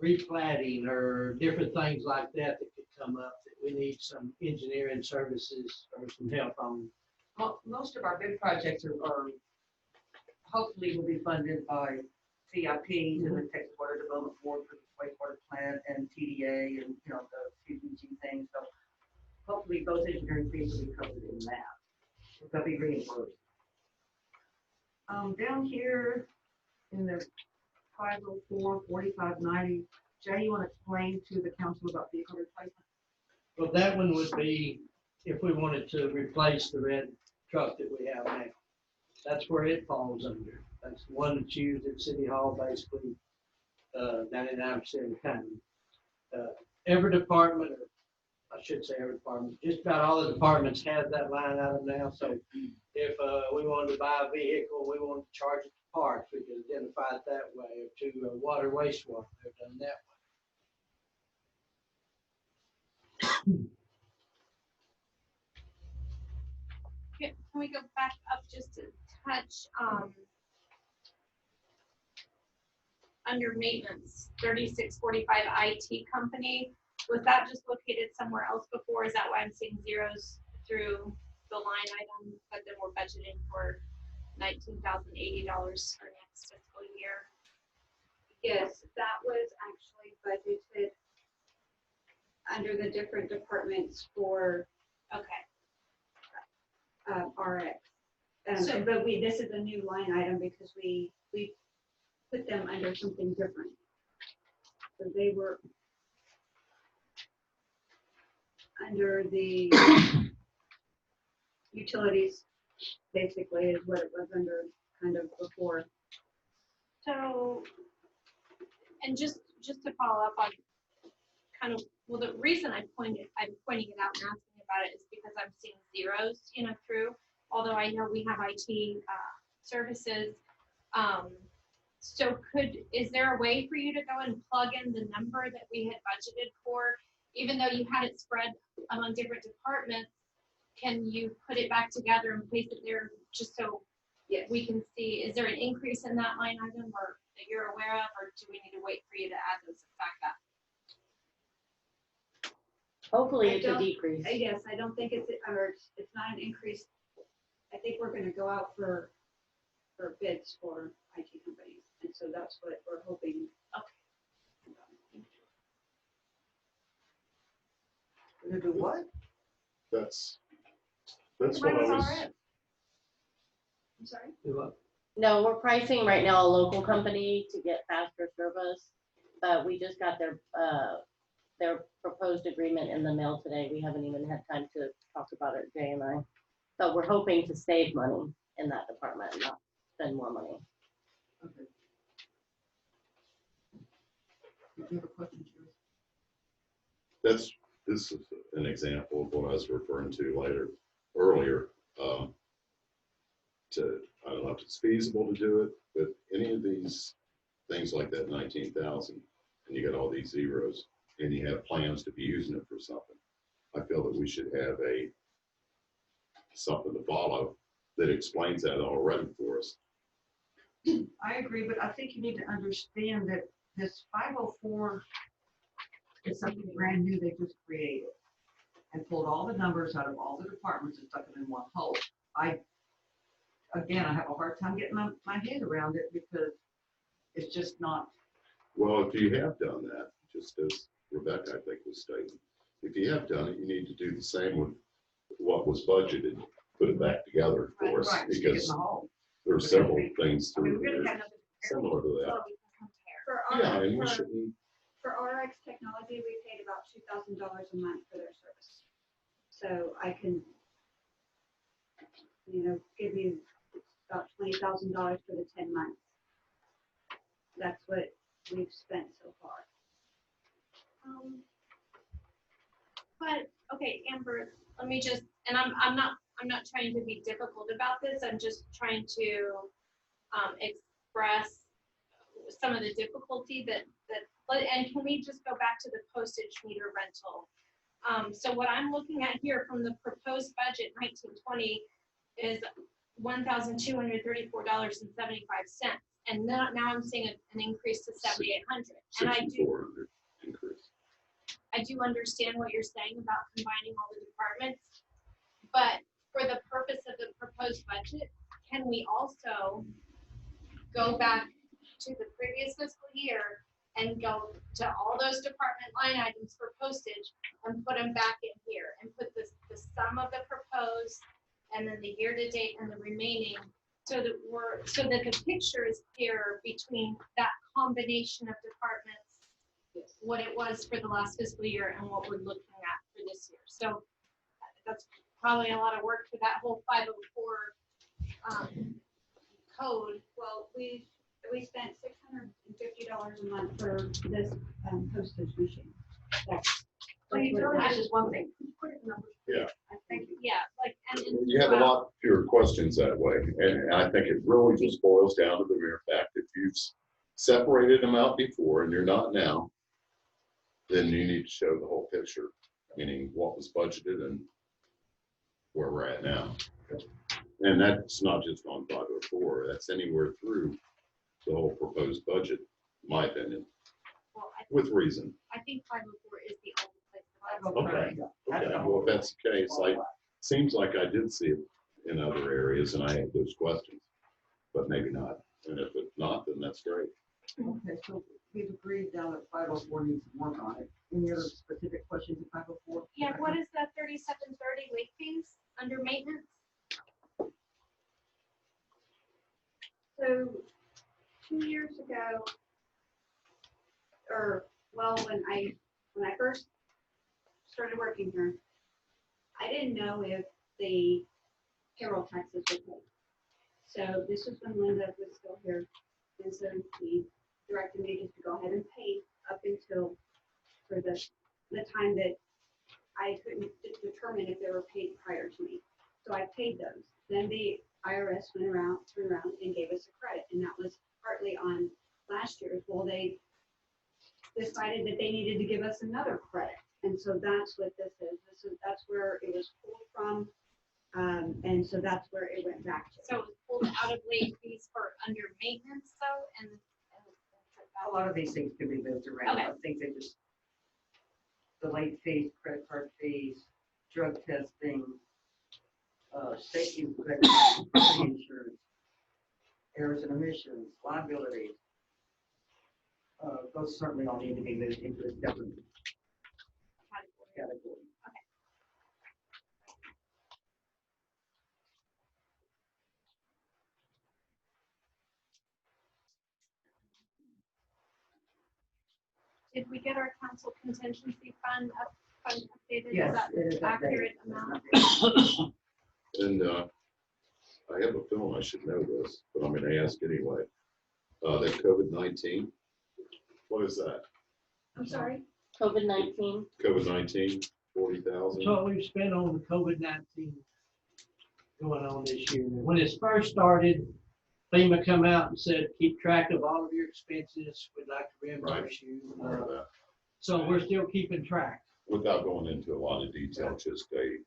replatting or different things like that that could come up that we need some engineering services or some help on. Well, most of our big projects are hopefully will be funded by CIPs and the Texas Water Development Board for the wastewater plant and TDA and, the CPG thing. So hopefully those engineering fees will be covered in that. They'll be reimbursed. Down here in the 504, 4590, Jay, you want to explain to the council about vehicle replacement? Well, that one would be if we wanted to replace the red truck that we have now. That's where it falls under. That's the one that's used at City Hall basically 99% of the time. Every department, or I should say every department, just about all the departments have that line item now. So if we wanted to buy a vehicle, we wanted to charge it to parks, we could identify it that way, or to water, wastewater, they've done that way. Can we go back up just a touch, under maintenance, 3645 IT company? Was that just located somewhere else before? Is that why I'm seeing zeros through the line item, but then we're budgeting for $19,080 for next fiscal year? Yes, that was actually budgeted under the different departments for Okay, RX. So- But this is a new line item because we put them under something different. So they were under the utilities, basically, is what it was under kind of before. so, and just to follow up on kind of, well, the reason I'm pointing it out and asking about it is because I'm seeing zeros, through, although I know we have IT services. So is there a way for you to go and plug in the number that we had budgeted for? Even though you had it spread among different departments, can you put it back together and place it there just so Yes. we can see, is there an increase in that line item or that you're aware of, or do we need to wait for you to add those back up? Hopefully I it's a don't- decrease. Yes, I don't think it's not an increase. I think we're gonna go out for bids for IT companies, and so that's what we're hoping. We're gonna do what? That's what I was, I'm sorry? Do what? No, we're pricing right now a local company to get faster service, but we just got their proposed agreement in the mail today. We haven't even had time to talk about it, Jay and I. But we're hoping to save money in that department, not spend more money. Okay. Did you have a question, Joyce? this is an example of what I was referring to earlier. I don't know if it's feasible to do it, but any of these things like that 19,000, and you got all these zeros, and you have plans to be using it for something, I feel that we should have something to follow that explains that already for us. I agree, but I think you need to understand that this 504 is something brand new they just created and pulled all the numbers out of all the departments and stuck them in one hole. I have a hard time getting my head around it because it's just not. Well, if you have done that, just as Rebecca, I think, was stating, if you have done it, you need to do the same with what was budgeted, put it back together for us, Right, stick it in because the hole. there are several things I mean, through we really here have nothing to compare similar to So that. we can compare. For Yeah, our, and we for, shouldn't, for RX Technology, we paid about $2,000 a month for their service. So I can, give you about $20,000 for the 10 months. That's what we've spent so far. But, okay, Amber, let me just, and I'm not trying to be difficult about this, I'm just trying to express some of the difficulty and can we just go back to the postage meter rental? So what I'm looking at here from the proposed budget 1920 is $1,234.75. And now I'm seeing an increase to 7,800. And I do 6,400 increase. I do understand what you're saying about combining all the departments, but for the purpose of the proposed budget, can we also go back to the previous fiscal year and go to all those department line items for postage and put them back in here and put the sum of the proposed and then the year-to-date and the remaining so that the picture is clear between that combination of departments, what it was for the last fiscal year and what we're looking at for this year. So that's probably a lot of work for that whole 504 code. Well, we spent $650 a month for this postage machine. That's just one thing. Yeah. I think Yeah, like, and You have a lot fewer questions that way, and I think it really just boils down to the mere fact that you've separated them out before and you're not now, then you need to show the whole picture, meaning what was budgeted and where we're at now. And that's not just on 504, that's anywhere through the whole proposed budget, in my opinion, well, with reason. I think 504 is the only place. Okay. Okay, well, if that's the case, seems like I did see it in other areas and I had those questions, but maybe not. And if it's not, then that's great. Okay, so we've agreed down that 504 needs to work on it. Any other specific questions in 504? Yeah, what is that 3730 late fees under maintenance? So 2 years ago, when I first started working here, I didn't know if the payroll taxes were paid. So this was when Linda was still here, and so he directed me just to go ahead and pay up until for the time that I couldn't determine if they were paid prior to me. So I paid those. Then the IRS turned around and gave us a credit, and that was partly on last year's. Well, they decided that they needed to give us another credit. And so that's what this is. That's where it was pulled from. And so that's where it went back to. So it was pulled out of late fees for under maintenance though, and. A lot of these things can be moved around. Okay. I think they just, the late fees, credit card fees, drug testing, safety protection, property insurance, errors and omissions, liability. Those certainly all need to be moved into a separate category. Did we get our council contingency fund updated? Yes, Is that it is accurate updated. amount? And I have a feeling I should know this, but I'm gonna ask anyway. That COVID-19, what is that? I'm sorry? COVID-19. COVID-19, 40,000? That's what we've spent on the COVID-19 going on this year. When it first started, FEMA come out and said, keep track of all of your expenses. We'd like to reimburse you. Remember that. So we're still keeping track. Without going into a lot of detail, just a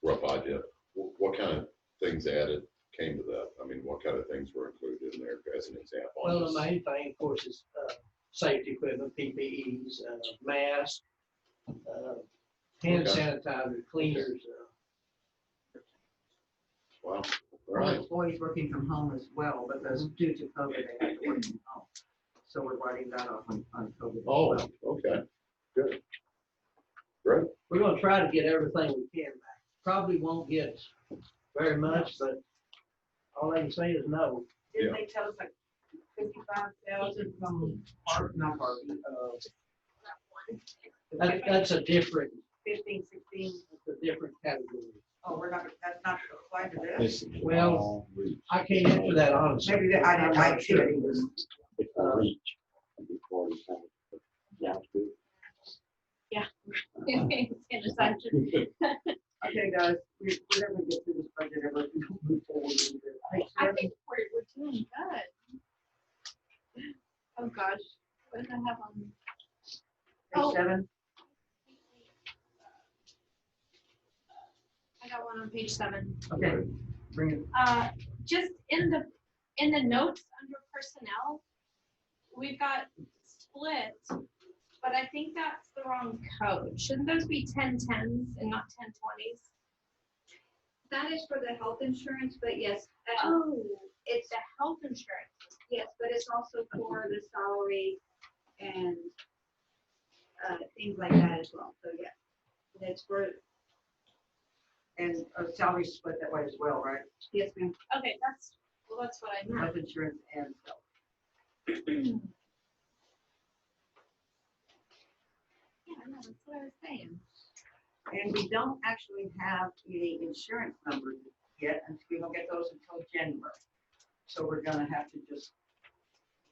rough idea. What kind of things added came to that? I mean, what kind of things were included in there as an example? Well, the main thing, of course, is safety equipment, PPEs, masks, hand Okay. sanitizer, cleaners. Wow, all Well, right. employees working from home as well, because due to COVID, they had to work from home. So we're writing that off on COVID as Oh, well. okay, good. Great. We're gonna try to get everything we can back. Probably won't get very much, but all they can say is no. Didn't they tell us like 55,000 from not Harvey, That's a different, 15, 16? that's a different category. Oh, that's not applied to this? This is Well, all reach. I can't answer that honestly. Maybe I I'm didn't, not I didn't see sure. it either. It's a reach. Before we come down to Sanitizer. Okay, guys, we're never gonna get through this budget ever. We don't move forward with it. I think we're doing good. Oh, gosh, what did I have on? Page 7, I got one on page 7. okay, bring it. Just in the notes under personnel, we've got split, but I think that's the wrong code. Shouldn't those be 1010s and not 1020s? That is for the health insurance, but yes, Oh, it's, the health insurance. yes, but it's also for the salary and things like that as well. So, yeah, that's for, And salary split that way as well, right? yes, ma'am. Okay, that's what I meant. Health insurance and self. Yeah, I know, that's what I was saying. And we don't actually have any insurance numbers yet, and we don't get those until January. So we're gonna have to just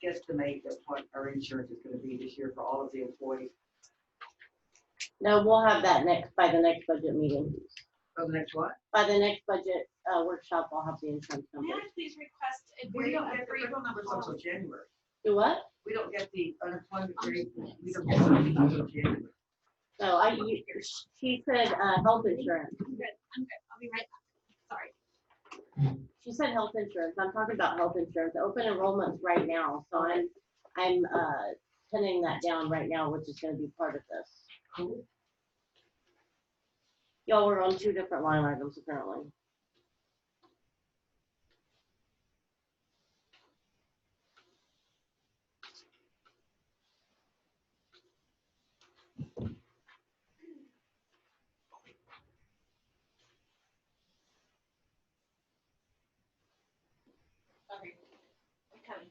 guesstimate at what our insurance is gonna be this year for all of the employees. No, we'll have that by the next budget meeting. So the next what? By the next budget workshop, I'll have the insurance May number. I please request a We brief, don't get the federal numbers until January. Do what? We don't get the unemployment rate, we don't get those until January. No, she said health insurance. I'm good, I'll be right back, sorry. She said health insurance. I'm talking about health insurance. Open enrollment's right now, so I'm pinning that down right now, which is gonna be part of this. Cool. Y'all were on 2 different line items apparently. Okay. I'm coming.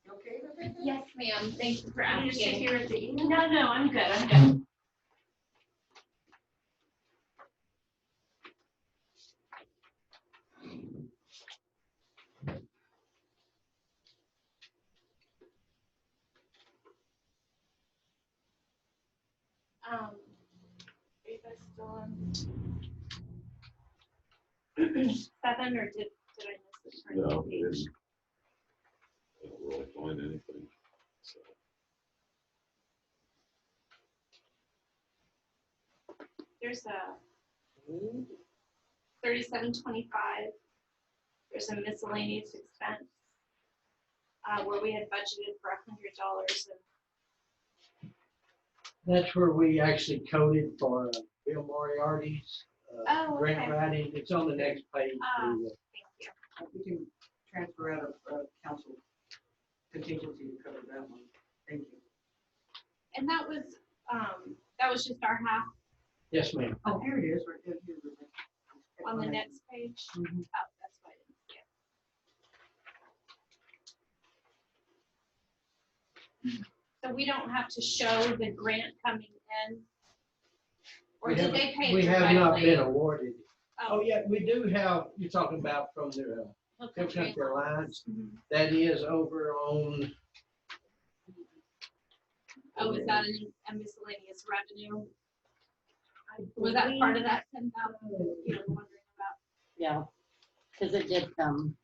You okay with it? Yes, ma'am, thank you for Can you sit asking. here at the email? No, I'm good, I'm good. Are you guys still on? 7, or did I miss the turn No, page? it's really find anything, so. There's a 3725. There's a miscellaneous expense where we had budgeted for $100 and That's where we actually coded for Bill Moriarty's Oh, grant okay. writing. It's on the next page. thank you. We can transfer out of council contingency to cover that one. Thank you. And that was just our half Yes, ma'am. Oh, here it is, right there. Here, Rebecca. on the next page. Mhm. Oh, that's why I didn't see it. So we don't have to show the grant coming in? Or We did haven't- they pay it We have not directly? been awarded. Oh, Oh, yeah, we do have, you're talking about from the Hill Hill Country Country Alliance. Mhm. That is over on, Oh, is that a miscellaneous revenue? I Was that part of believe- that 10,000 you were wondering about? Yeah, because it did come.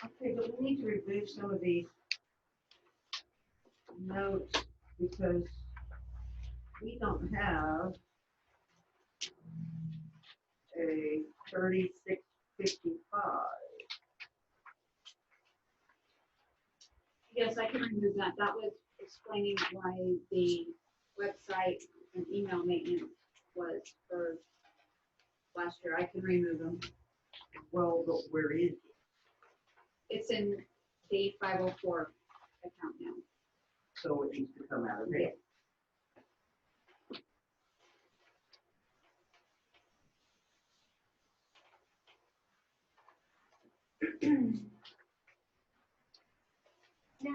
Okay, but we need to remove some of these notes because we don't have a 3655. Yes, I can remove that. That was explaining why the website and email maintenance was for last year. I can remove them. Well, but where is it? It's in the 504 account now. So it needs to come out of there. No.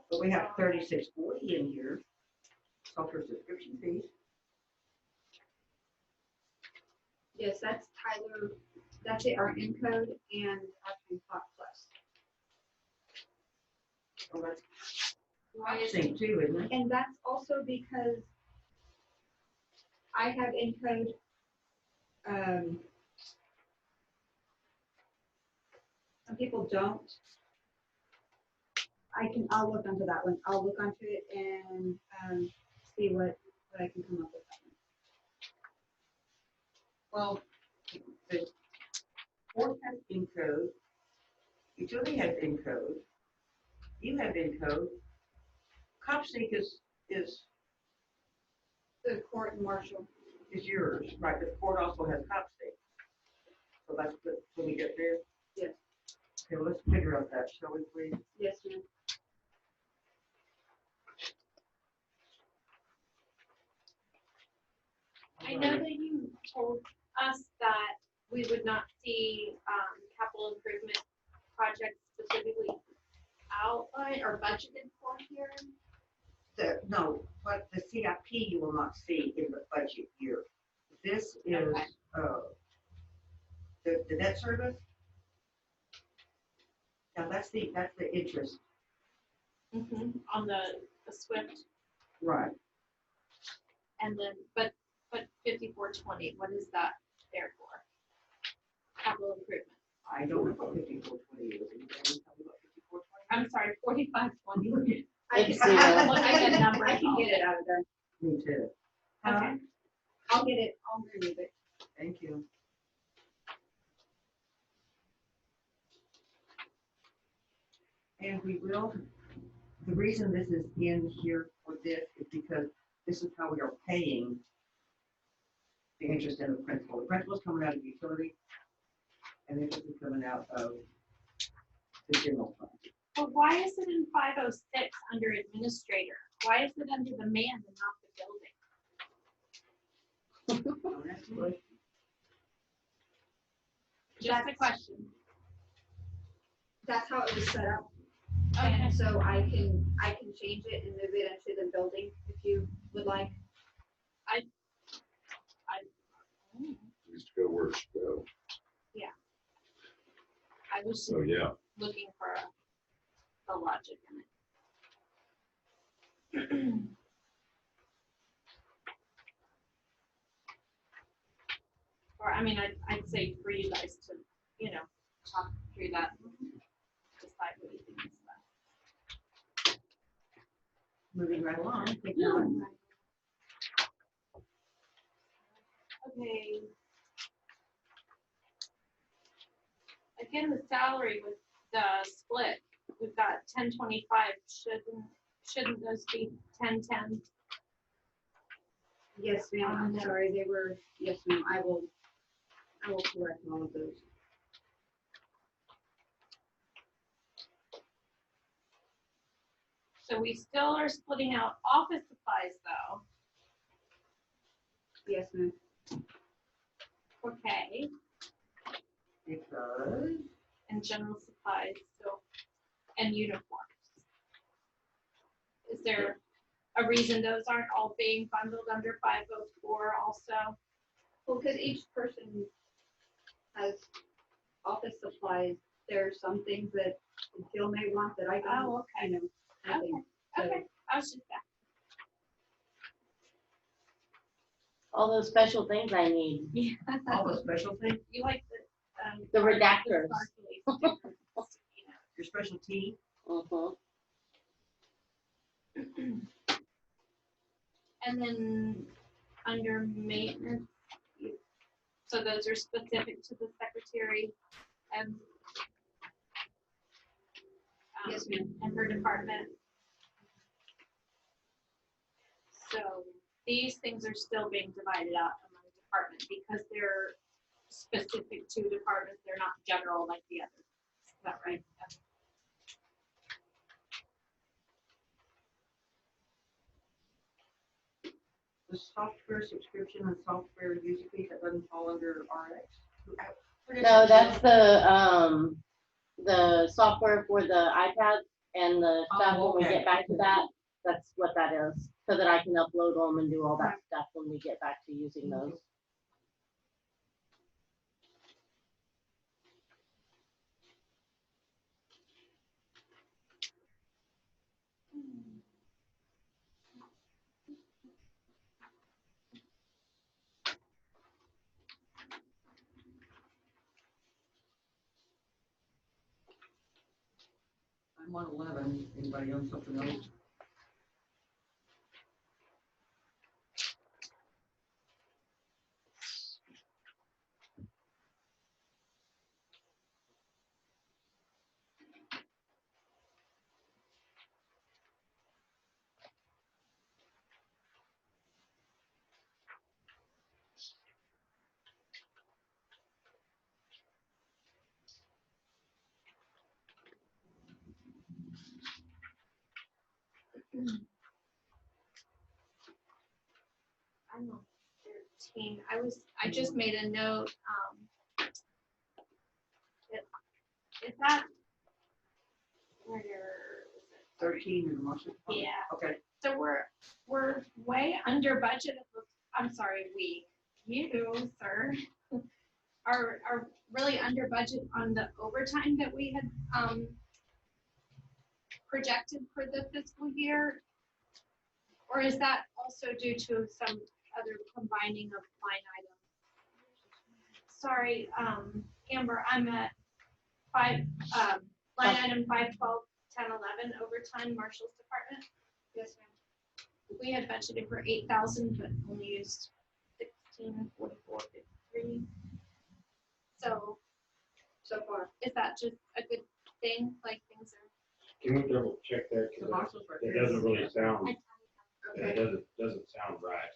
But we have 3640 in here. Software subscription fees. Yes, that's Tyler, that's it, our Encode and our Clock Plus. Oh, that's Why is thing too, isn't it? And that's also because I have Encode, some people don't. I'll look onto that one. I'll look onto it and, see what I can come up with. Well, the court has Encode, utility has Encode, you have Encode. CopSync is The court and marshal. yours, right, but the court also has CopSync. So that's good, when we get there? Yes. Okay, well, let's figure out that, shall we please? Yes, ma'am. I know that you told us that we would not see capital improvement projects specifically outlined or budgeted for here. No, but the CIP you will not see in the budget year. This is, Okay. The debt service. Now, that's the interest, On the SWIFT right? and then, but 5420, what is that there for? Capital improvement. I don't know what 5420 is. Anybody tell me what 5420? I'm sorry, 4520. I It's can, zero. Look at the number. I can get it out of there. Me too. Okay. I'll get it, I'll remove it. Thank you. And we will, the reason this is in here for this is because this is how we are paying the interest and the principal. The principal is coming out of utility, and the interest is coming out of the general fund. But why is it in 506 under administrator? Why is it under the man and not the building? Don't ask me. Just a question. That's how it was set up. Okay. And so I can change it and move it into the building if you would like. Needs to go where it should go. I was just So, yeah, looking for the logic in it. Or, I mean, I'd say for you guys to, talk through that, decide Moving right along. Take your time. Okay. Again, the salary with the split, we've got 1025. Shouldn't those be 1010? Yes, ma'am, I'm sorry, they were, yes, ma'am, I will correct all of those. So we still are splitting out office supplies though. Yes, ma'am. Okay. Because And general supplies, so, and uniforms. Is there a reason those aren't all being bundled under 504 also? Well, because each person has office supplies, there are some things that Jill may want that I don't, Oh, okay. you know, I think. Okay, I was just that. All those special things I need. Yeah. all the special things, You like The redactors. sparkly stickers, your specialty. Mhm. And then under maintenance, so those are specific to the secretary and Yes, ma'am. and her department. So these things are still being divided out among departments because they're specific to departments. They're not general like the others. Is that right? Okay. The software subscription and software user fee, that doesn't fall under RX. No, that's the software for the iPad and the stuff. Oh, When we okay. get back to that, that's what that is, so that I can upload them and do all that stuff when we get back to using those. I'm on 11. Anybody on something else? I'm on 13. I just made a note. Is that where is it? 13 in the motion. Yeah. Okay. So we're way under budget. I'm sorry, you, sir, are really under budget on the overtime that we had projected for the fiscal year? Or is that also due to some other combining of line items? Sorry, Amber, I'm at line item 512, 10, 11 overtime, Marshall's department. Yes, ma'am. We had budgeted for 8,000, but only used 1644.53. So far. is that just a good thing? Like things are. Can we double check that? The 'Cause Marshall's right it there. doesn't really sound, Okay, it doesn't sound right.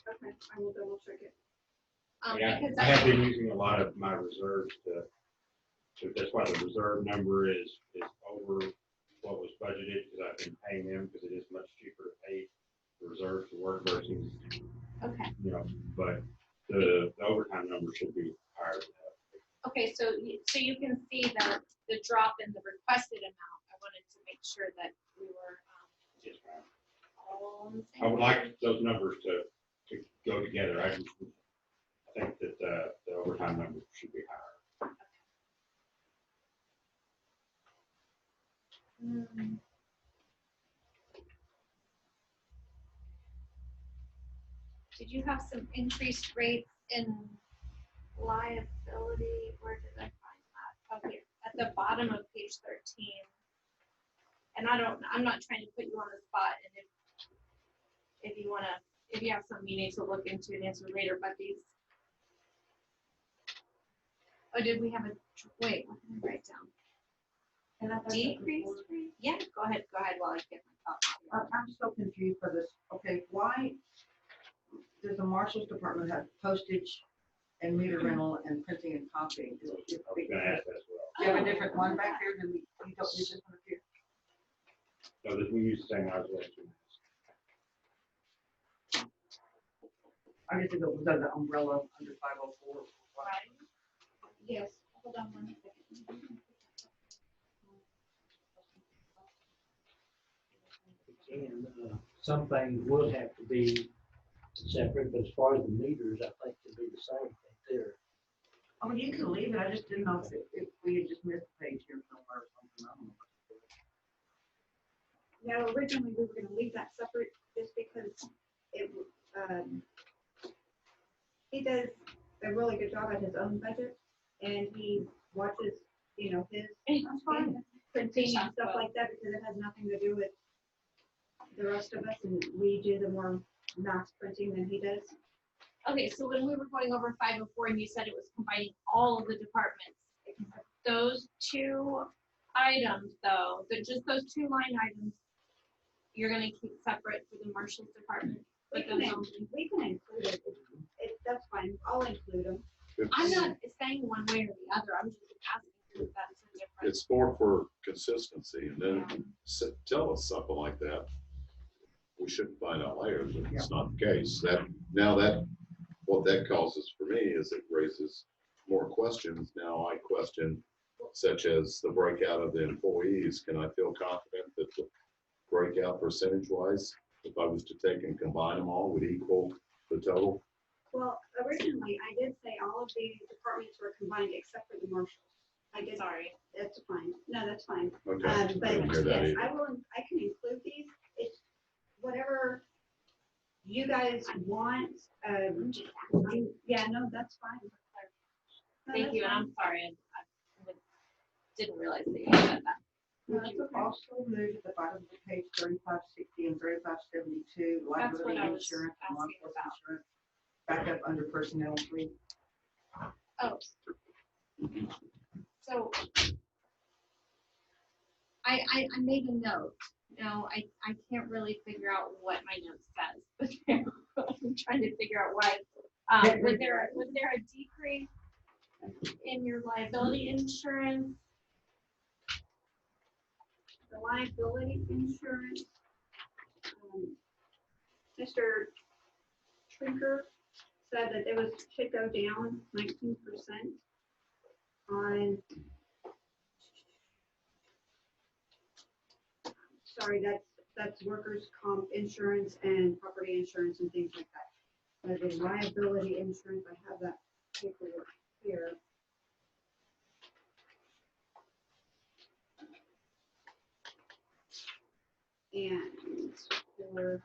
okay, I will double check it. Because I have been using a lot of my reserves to that's why the reserve number is over what was budgeted, because I've been paying them, because it is much cheaper to pay the reserve to work versus, okay. but the overtime number should be higher than that. Okay, so you can see the drop in the requested amount. I wanted to make sure that we were Yes, ma'am. all on the same. I would like those numbers to go together. I think that the overtime number should be higher. Mm. Did you have some increased rates in liability? Where did I find that? Oh, here, at the bottom of page 13. And I'm not trying to put you on the spot, and if you have something you need to look into and answer later, but these. Oh, did we have a, wait, what can I write down? Decrease? Yeah, go ahead while I get my thoughts. I'm so confused by this. Okay, why does the marshal's department have postage and meter rental and printing and copying? I was gonna ask that as well. You have a different one back there than we don't use this one up here? No, that we use the same hours as I guess it was under the umbrella under 504. Yes, hold on one second. And, some things will have to be separate, but as far as the meters, I think it'd be the same thing there. Oh, you can leave it. I just didn't know if we had just missed a page here somewhere or something. I don't know. No, originally we were gonna leave that separate just because it, he does a really good job at his own budget and he watches, his That's fine. printing and stuff like that because it has nothing to do with the rest of us and we do the more mass printing than he does. Okay, so when we were going over 504 and you said it was combining all of the departments, those two items though, just those two line items, you're gonna keep separate for the marshal's department? We But can, those only- we can include it. That's fine. I'll include them. I'm not saying one way or the other, I'm just asking if that's a difference. It's more for consistency, and then tell us something like that. We shouldn't find out later that it's not the case. What that causes for me is it raises more questions. Now I question, such as the breakout of the employees. Can I feel confident that the breakout percentage-wise, if I was to take and combine them all, would equal the total? Well, originally I did say all of the departments were combined except for the marshals. I did. Sorry. That's fine. No, that's fine. Okay, I But didn't hear that yes, either. I can include these. It's whatever you guys want. Yeah, no, that's fine. No, Thank that's you, and fine. I'm sorry, I didn't realize that you said that. No, Would that's you okay. also move at the bottom of the page 3560 and 3572, That's what liability I was insurance and asking workforce about. insurance, back up under personnel 3? Oh. So I made a note. No, I can't really figure out what my note says, but I'm trying to figure out why. Was there a decrease in your liability insurance? The liability insurance. Mr. Trinker said that it should go down 19% on. Sorry, that's workers' comp insurance and property insurance and things like that. But the liability insurance, I have that paperwork here. And for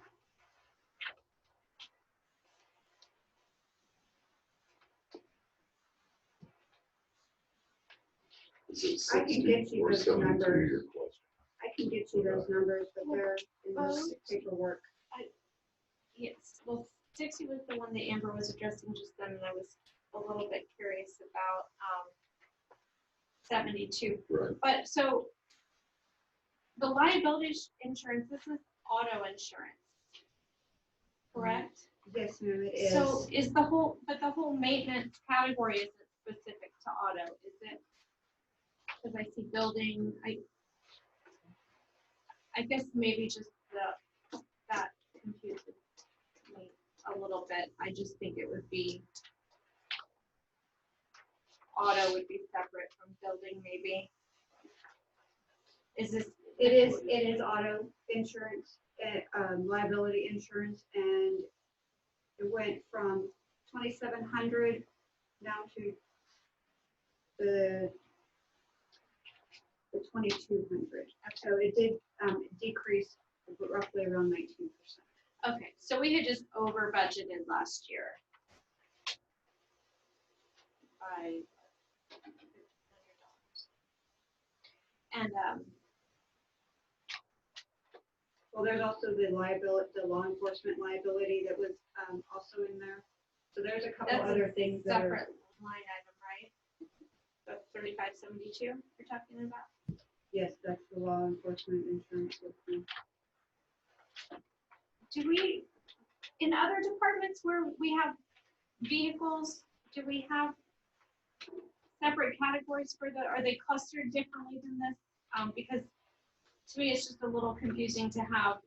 Is it I can 60 get you or those 72, numbers. your question? I can get you those numbers, but they're in this paperwork. Yes, well, 60 was the one that Amber was addressing just then, and I was a little bit curious about 72. Right. But so the liability insurance, this is auto insurance, correct? Yes, ma'am, it is. So is the whole maintenance category isn't specific to auto, is it? Because I see building, I guess maybe just that confuses me a little bit. I just think it would be, auto would be separate from building maybe. Is this? It is auto insurance, liability insurance, and it went from 2,700 down to the 2,200. So it did decrease roughly around 19%. Okay, so we had just over budgeted last year. By $100. And Well, there's also the liability, the law enforcement liability that was also in there. So there's a couple That's a other things that are. Separate line item, right? That's 3572 you're talking about? Yes, that's the law enforcement insurance system. Do we, in other departments where we have vehicles, do we have separate categories for are they clustered differently than this? Because to me, it's just a little confusing to have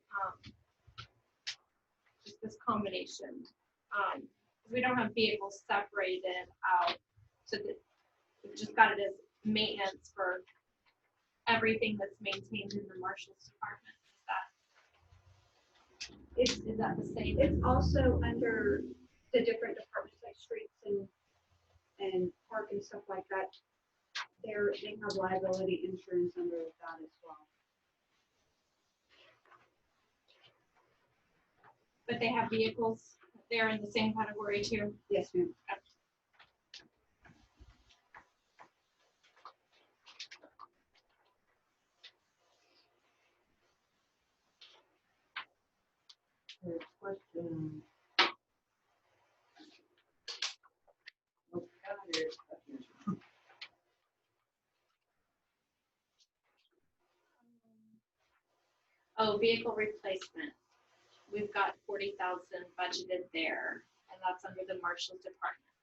just this combination. We don't have vehicles separated out, so that we've just got it as maintenance for everything that's maintained in the marshal's department. Is that the same? It's also under the different departments like streets and park and stuff like that. They have liability insurance under that as well. But they have vehicles, they're in the same category too. Yes, ma'am. Question. Oh, vehicle replacement. We've got 40,000 budgeted there, and that's under the marshal's department.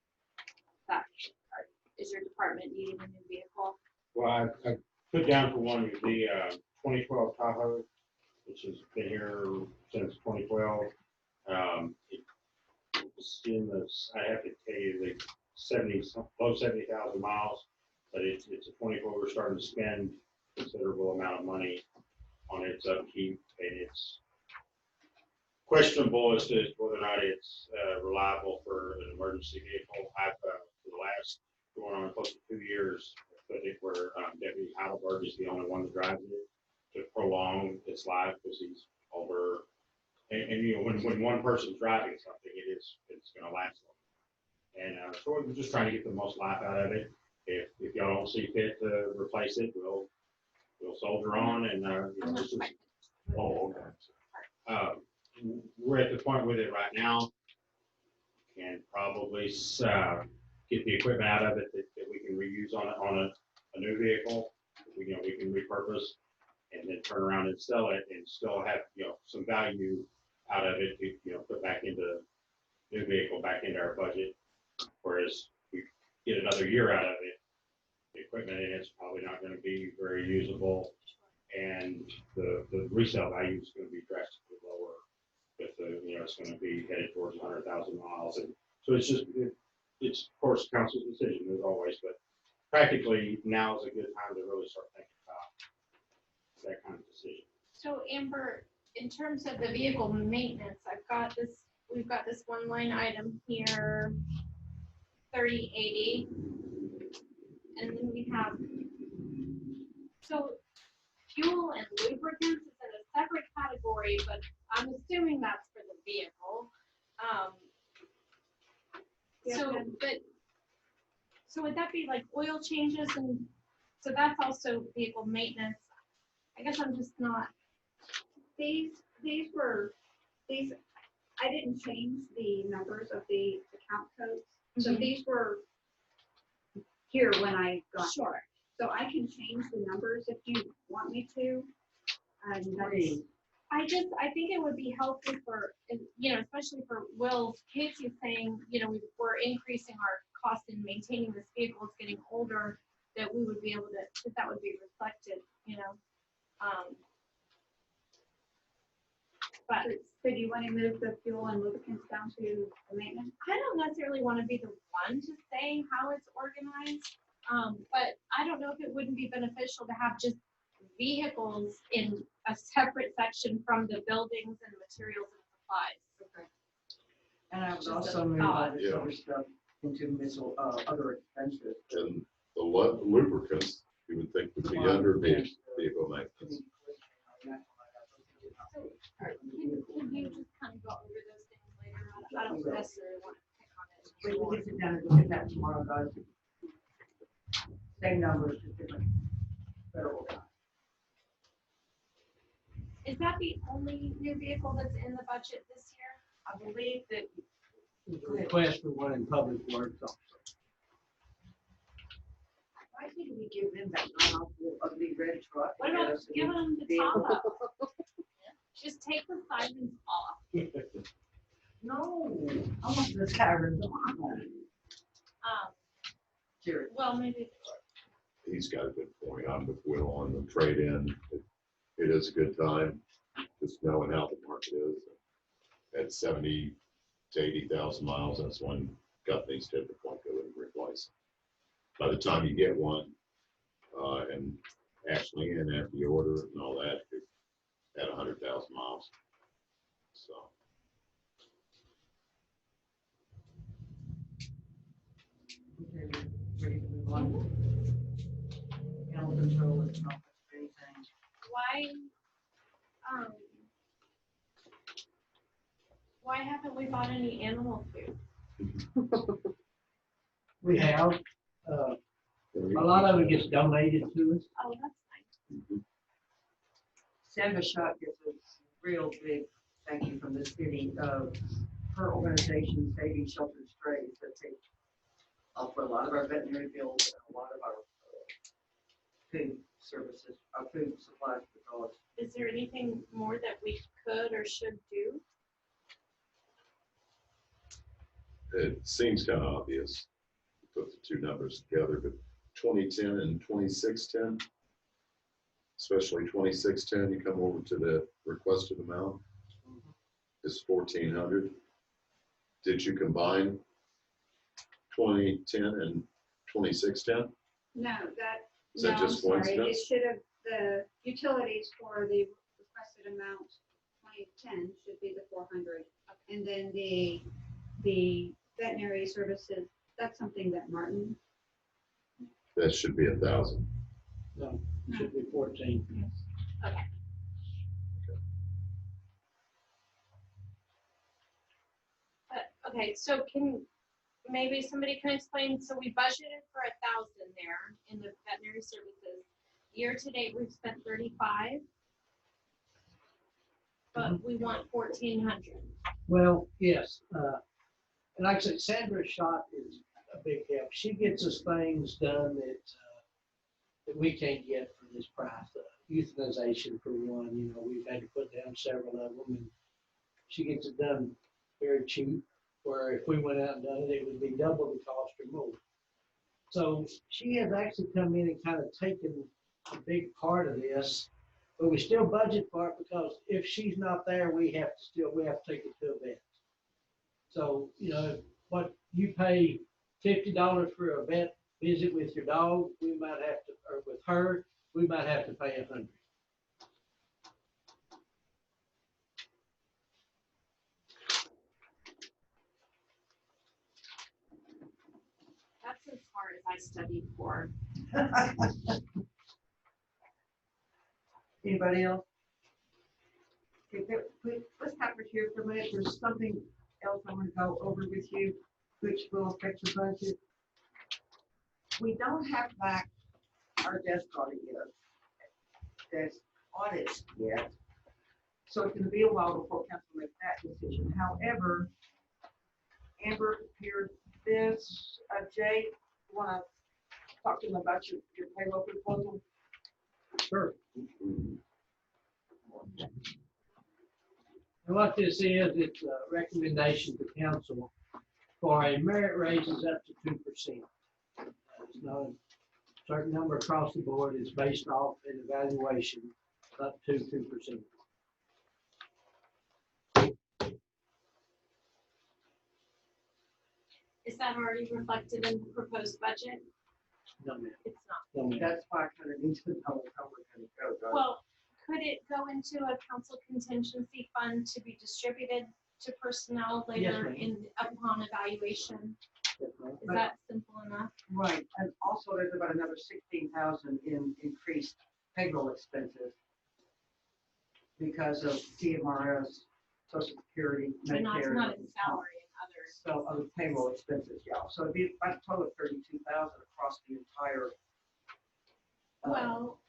Is your department needing a new vehicle? Well, I put down for one the 2012 Tahoe, which has been here since 2012. It's in the, I have to tell you, the low 70,000 miles, but it's a 24. We're starting to spend considerable amount of money on its upkeep, and it's questionable as to whether or not it's reliable for an emergency vehicle. I've for the last going on close to 2 years, put it where Deputy Heidelberg is the only one that drives it to prolong its life because he's older. And you know, when one person's driving something, it's going to last long. And so we're just trying to get the most life out of it. If y'all don't see fit to replace it, we'll soldier on and you know, this is. Oh, okay. We're at the point with it right now, and probably get the equipment out of it that we can reuse on a new vehicle. We can repurpose and then turn around and sell it and still have, you know, some value out of it to, you know, put back into new vehicle, back into our budget. Whereas we get another year out of it, the equipment in it's probably not going to be very usable, and the resale value is going to be drastically lower. With the, you know, it's going to be headed towards 100,000 miles, and so it's just it's of course council's decision as always, but practically now is a good time to really start thinking about that kind of decision. So Amber, in terms of the vehicle maintenance, we've got this one line item here, 3080, and then we have, so fuel and lubricants is in a separate category, but I'm assuming that's for the vehicle. So would that be like oil changes, and so that's also vehicle maintenance? I guess I'm just not. These I didn't change the numbers of the account codes. So these were here when I got. Sure. So I can change the numbers if you want me to. Great. I think it would be helpful for, you know, especially for Will Casey saying, you know, we're increasing our cost in maintaining this vehicle, it's getting older, that we would be able to, that would be reflected, you know. But So do you want to move the fuel and lubricants down to the maintenance? I don't necessarily want to be the one to say how it's organized, but I don't know if it wouldn't be beneficial to have just vehicles in a separate section from the buildings and materials and supplies. Okay. And I would Just a also move thought. all this other stuff into other expenses. And the lubricants, you would think would be under vehicle maintenance. So, can you just kind of go over those things later? I don't necessarily want to pick on it. We can sit down and look at that tomorrow, guys. Same numbers, just different federal guys. Is that the only new vehicle that's in the budget this year? I believe that, There's a request for one in public works also. why did we give them that non-awful ugly red truck? What about Yes, giving them the vehicle. top up? Just take the sirens off. No, I want the tyrant on. Jerry. Well, maybe. He's got a good point. I'm with Will on the trade-in. It is a good time, just knowing how the market is. At 70 to 80,000 miles, that's when companies typically go and replace. By the time you get one, and actually in after you order it and all that, you're at 100,000 miles. So. Okay, ready to move on. Animal control and not anything. Why haven't we bought any animal food? We have, a lot of it gets donated to us. Oh, that's nice. Sandra Schott gets a real big thank you from the city of her organization, Saving Shelter Strays, that they offer a lot of our veterinary bills and a lot of our food services, our food supplies for dogs. Is there anything more that we could or should do? It seems kind of obvious to put the two numbers together, but 2010 and 2610, especially 2610, you come over to the requested amount is 1,400. Did you combine 2010 and 2610? No, Is that no, I'm just sorry, it coincidence? should have, the utilities for the requested amount, 2010 should be the 400. And then the veterinary services, that's something that Martin, That should be 1,000. No, it should be 14. Okay. Okay, so maybe somebody can explain, so we budgeted for 1,000 there in the veterinary services. Year to date, we've spent 35, but we want 1,400. Well, yes, and like I said, Sandra Schott is a big help. She gets us things done that we can't get for this price. Euthanization for one, you know, we've had to put down several of them, and she gets it done very cheap, where if we went out and done it, it would be double the cost or more. So she has actually come in and kind of taken a big part of this, but we still budget for it because if she's not there, we have to take it to a vet. So, you know, what you pay $50 for a vet visit with your dog, we might have to, or with her, we might have to pay $100. That's as far as I studied for. Anybody else? Okay, let's have it here for a minute. There's something else I want to go over with you, which will affect your budget. We don't have back our desk audit yet. So it's gonna be a while before council makes that decision. However, Amber prepared this. Jay, you wanna talk to them about your payroll proposal? Sure. And what this is, it's a recommendation to council for a merit raises up to 2%. It's not a certain number across the board, it's based off an evaluation up to 2%. Is that already reflected in the proposed budget? No, ma'am. It's not. No, ma'am. That's why I kind of need to know how we're gonna go. guys. Well, could it go into a council contingency fund to be distributed to personnel later ma'am. upon evaluation? Yes, ma'am. Is that simple enough? Right, and also there's about another 16,000 in increased payroll expenses because of TMRS, Social Security, But not, it's Medicare. not in salary and others. So, other payroll expenses, yeah, so it'd be about a total of 32,000 across the entire. Well,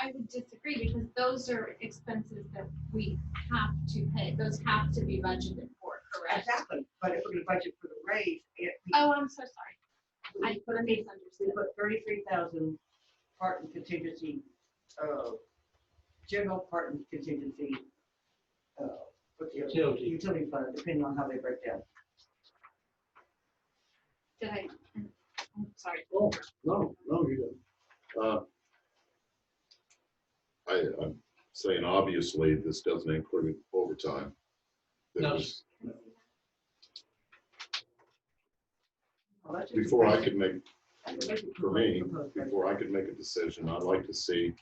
I would disagree because those are expenses that we have to pay. Those have to be budgeted for, correct? Exactly, but if we're gonna budget for the raise, Oh, I'm so sorry. I we misunderstood. put 33,000 part in contingency, general part in contingency, with the utility fund, depending on how they break down. Did I? I'm sorry. Oh, no, you don't. I'm saying obviously this doesn't include overtime. That No. was- Well, that's just Before I a- could make, that's a basic for me, proposed budget. before I could make a decision, I'd like to see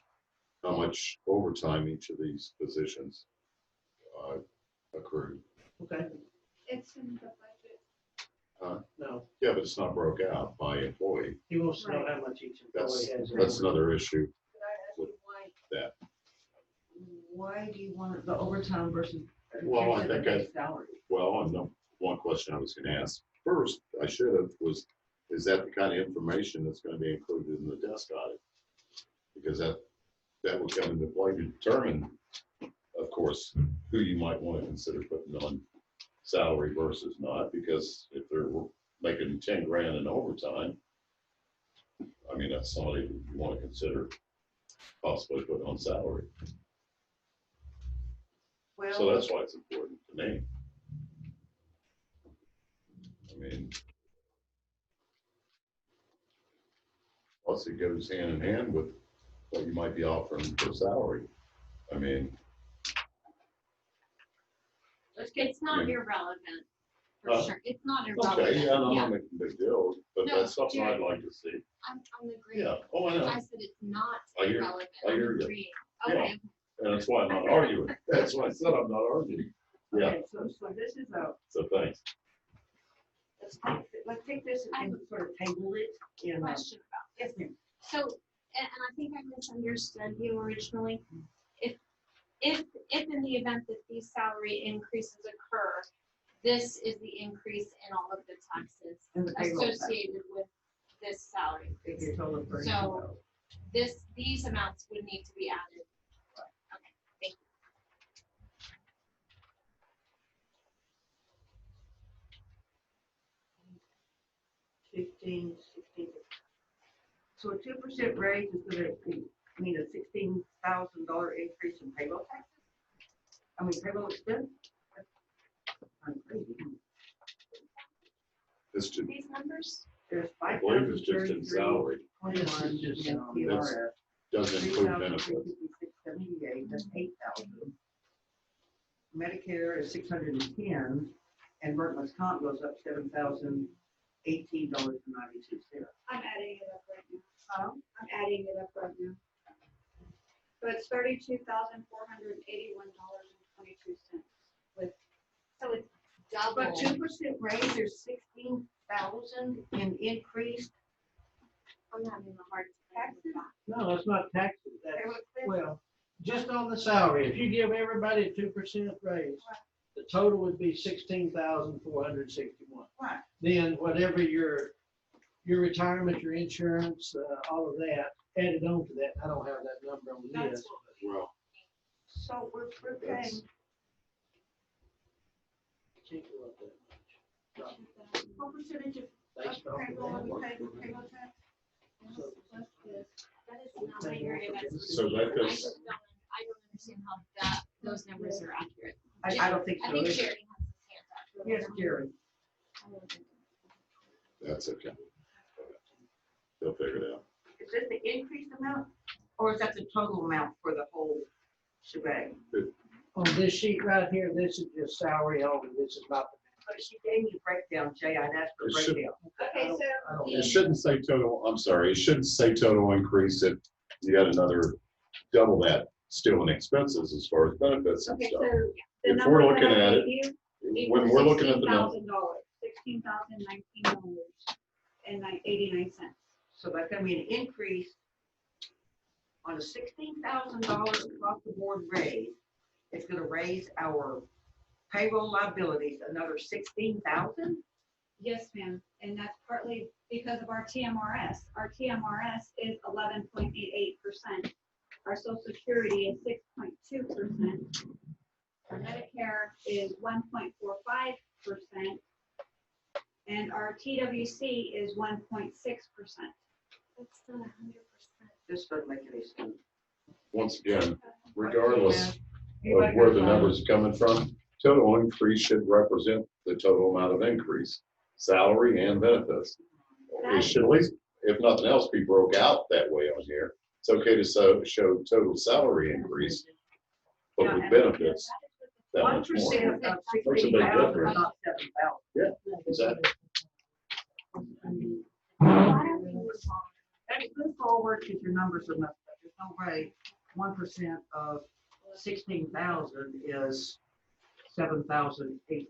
how much overtime each of these positions accrue. Okay, It's in the budget. no, Yeah, but it's not broke out by employee. he wants to know how much each employee has. That's another issue. Could I ask you why? That. Why do you want the overtime versus? Well, I versus the think base salary? Well, and the one question I was gonna ask first, I should have, was, is that the kind of information that's gonna be included in the desk audit? Because that would come into play to determine, of course, who you might want to consider putting on salary versus not, because if they're making 10 grand in overtime, I mean, that's somebody you want to consider possibly putting on salary. So Well, that's why it's important to me. I mean, plus it goes hand in hand with what you might be offering for salary. I mean, It's not Yeah. irrelevant, for sure. It's not okay, irrelevant. yeah, I'm not making a big deal, but No, that's something I'd Jerry. like to see. I'm agreeing. Yeah, oh, I know, I said it's not I hear- irrelevant. I hear I'm you. agreeing. Yeah. Okay. and that's why I'm not arguing. That's why I said I'm not arguing. Yeah, okay, so this is so thanks. let's take this and sort of table it in. Question about Yes, ma'am. So, and I think I misunderstood you originally. If in the event that these salary increases occur, this is the increase in all of the taxes And the payroll tax. associated with this salary If increase. you're total for So- These amounts would need to be added. Okay, thank you. 15, 16. So a 2% raise is gonna be, I mean, a $16,000 increase in payroll taxes? I mean, payroll expense? I'm crazy. It's just, These numbers? There's I believe it's just in 5,033, salary, 21 This is just in salary. PRS, doesn't include benefits. 3,356.78, that's 8,000. Medicare is 610, and workman's comp goes up $7,018.92. I'm adding it up right now. I'm adding it up right now. So it's $32,481.22 with, So it's double. But 2% raise, there's 16,000 in increased I'm having a hard time with that. No, that's not taxes, that's, payroll expense. well, just on the salary, if you give everybody a 2% raise, the total would be 16,461. Right. Then whatever your retirement, your insurance, all of that, added on to that, I don't have that number on That's this. what Well, So we're paying, That's- Can't go up that much. what percentage of Based off of payroll are that. we paying for payroll tax? So- That is not my area of expertise. So that I goes- just I don't understand how those numbers are accurate. I don't think I so. think either. Jerry has his hand up. Yes, Jerry. that's okay. They'll figure it out. Is this the increased amount, or is that the total amount for the whole shebang? On this sheet right here, this is just salary only, this is not. But she gave me a breakdown, Jay, I'd asked for a It should- breakdown. okay, so I don't- It shouldn't say total, I'm sorry, it shouldn't say total increase if you got another double that still in expenses as far as benefits and okay, so stuff. the If number we're that looking I at gave it, you when we're looking at the number, $16,019.89. So that's gonna be an increase on a $16,000 across the board raise. It's gonna raise our payroll liabilities another 16,000? Yes, ma'am, and that's partly because of our TMRS. Our TMRS is 11.88%. Our social security is 6.2%. Our Medicare is 1.45%. And our TWC is 1.6%. That's not 100%. This doesn't make any sense. Once again, regardless of where the numbers are coming from, total increase should represent the total amount of increase, salary and benefits. It should at least, if nothing else, be broke out that way on here. It's okay to show total salary increase, but with benefits, that much more. 1% of That's a 16,000 big is difference. not 7,000. Yeah, exactly. Let's move forward if your numbers are messed up. There's no way 1% of 16,000 is $7,018.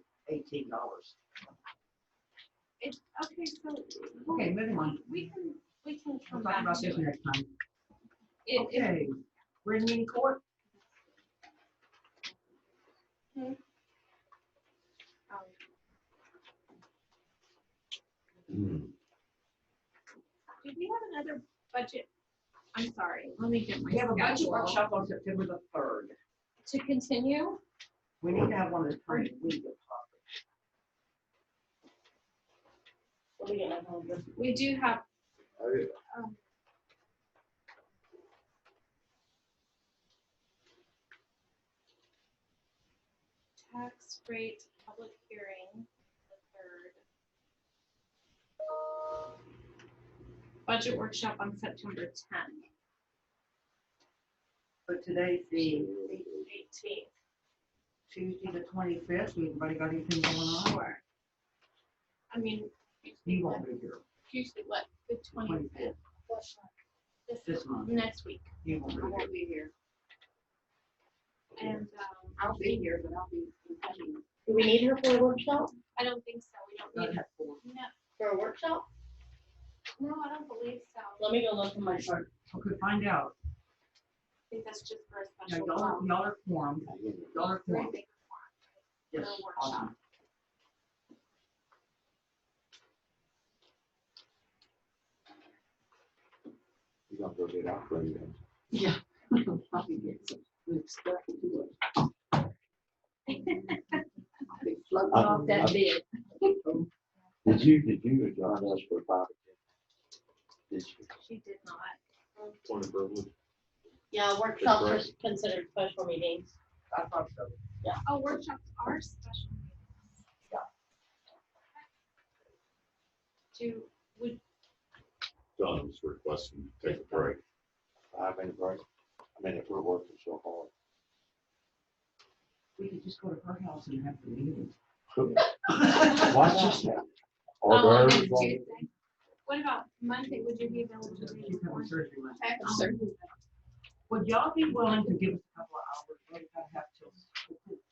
It's, okay, so. Okay, moving on. We can We'll come talk back about to this it. next time. If- Okay, we're in meeting court. Do we have another budget? I'm sorry, let me get my We have a budget schedule. workshop on September the 3rd. To continue, We need to have one this current week if possible. we do have, I- um, tax rate public hearing, the 3rd. Budget workshop on September 10th, But today's the 18th. Tuesday the 25th. Anybody got anything going on? Sure. I mean, He won't be here Tuesday, what, the 25th? this month. Next week. He won't be I here. won't be here. And, I'll be here, but I'll be coming. Do we need her for a workshop? I don't think so, we don't need, no, For a workshop? no, I don't believe so. Let me go look in my chart. Okay, find out. I think that's just for a Yeah, special. y'all are quorum. Y'all are Very quorum. big Yes, for a workshop. awesome. You gonna go get out for you? Yeah. Probably get some good stuff to do it. I'll be floating off that bed. Did you adjourn us for 5 or 10? Did you? She did not. Point of privilege. Yeah, workshops are considered special meetings. I thought so. Oh, workshops are special meetings. Do, would, Don was requesting to take a break. 5 minute break? I mean, if we're working so hard. We could just go to her house and have the meeting. Watch this now. oh, Or on there's Tuesday? What about Monday? Would you be available to She's do having surgery Monday. I have surgery. Would y'all be willing to give us a couple of hours? What do you gotta have till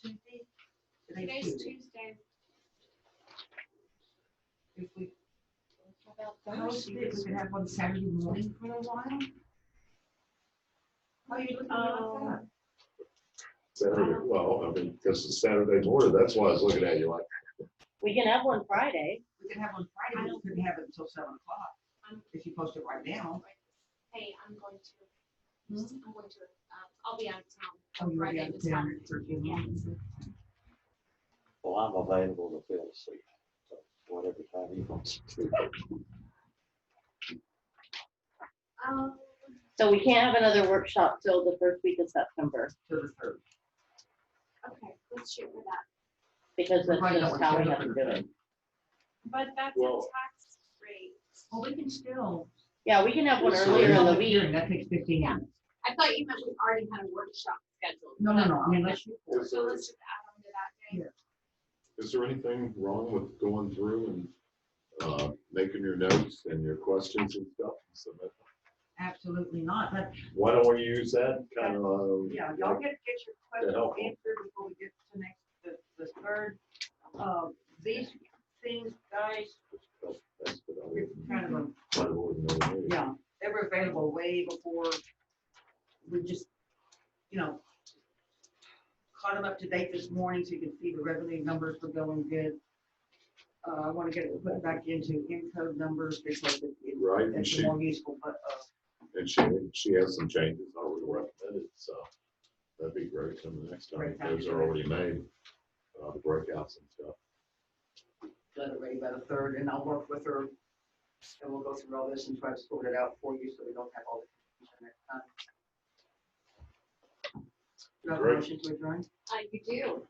Tuesday? Today's Tuesday. Tuesday. If we, About if we could have one Saturday morning for a while? How are you looking Oh. at that? Saturday, well, I mean, because it's Saturday morning, that's why I was looking at you like. We can have one Friday. We could have one Friday, but we couldn't have it until 7 o'clock. I'm- If you post it right now. Hey, I'm going to, I'll be out of town. Oh, you're Friday out to of town Saturday. for 2 Yeah. months. Well, I'm available to fill a seat. So whatever time you want to. So we can't have another workshop till the first week of September To the 3rd. Okay, let's shoot for that. because that's Right, just that how we was have to do it. But that's a Well- tax rate. Well, we can still. Yeah, we can have one So earlier in the Public week. hearing, That takes 15 Yeah. minutes. I thought you meant we already had a workshop scheduled. No, I mean, let's shoot for it. So let's just add on to that day. Is there anything wrong with going through and making your notes and your questions and stuff? So that, Absolutely not, but why don't we use that kind of? yeah, y'all get your questions helpful. answered before we get to the 3rd. These things, guys, That's what I it's would- kind of a, I wouldn't know. yeah, they were available way before we just, caught them up to date this morning so you can see the revenue numbers were going good. I want to get it put back into encode numbers because Right, and it's she, more useful, but, and she has some changes I would recommend. it's, that'd be great. Some of the next time, Great time those to are do it. already made, the breakouts and stuff. Let it ready by the 3rd, and I'll work with her, and we'll go through all this and try to sort it out for you, so we don't have all the confusion next time. Do you have a Great. motion to adjourn? You do.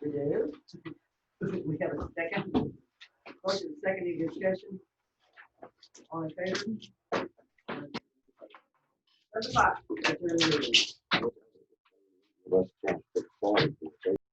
We do. We have a second. Motion, second, any discussion? All in favor? 5:00. Adjourn the meeting. Let's transfer forward.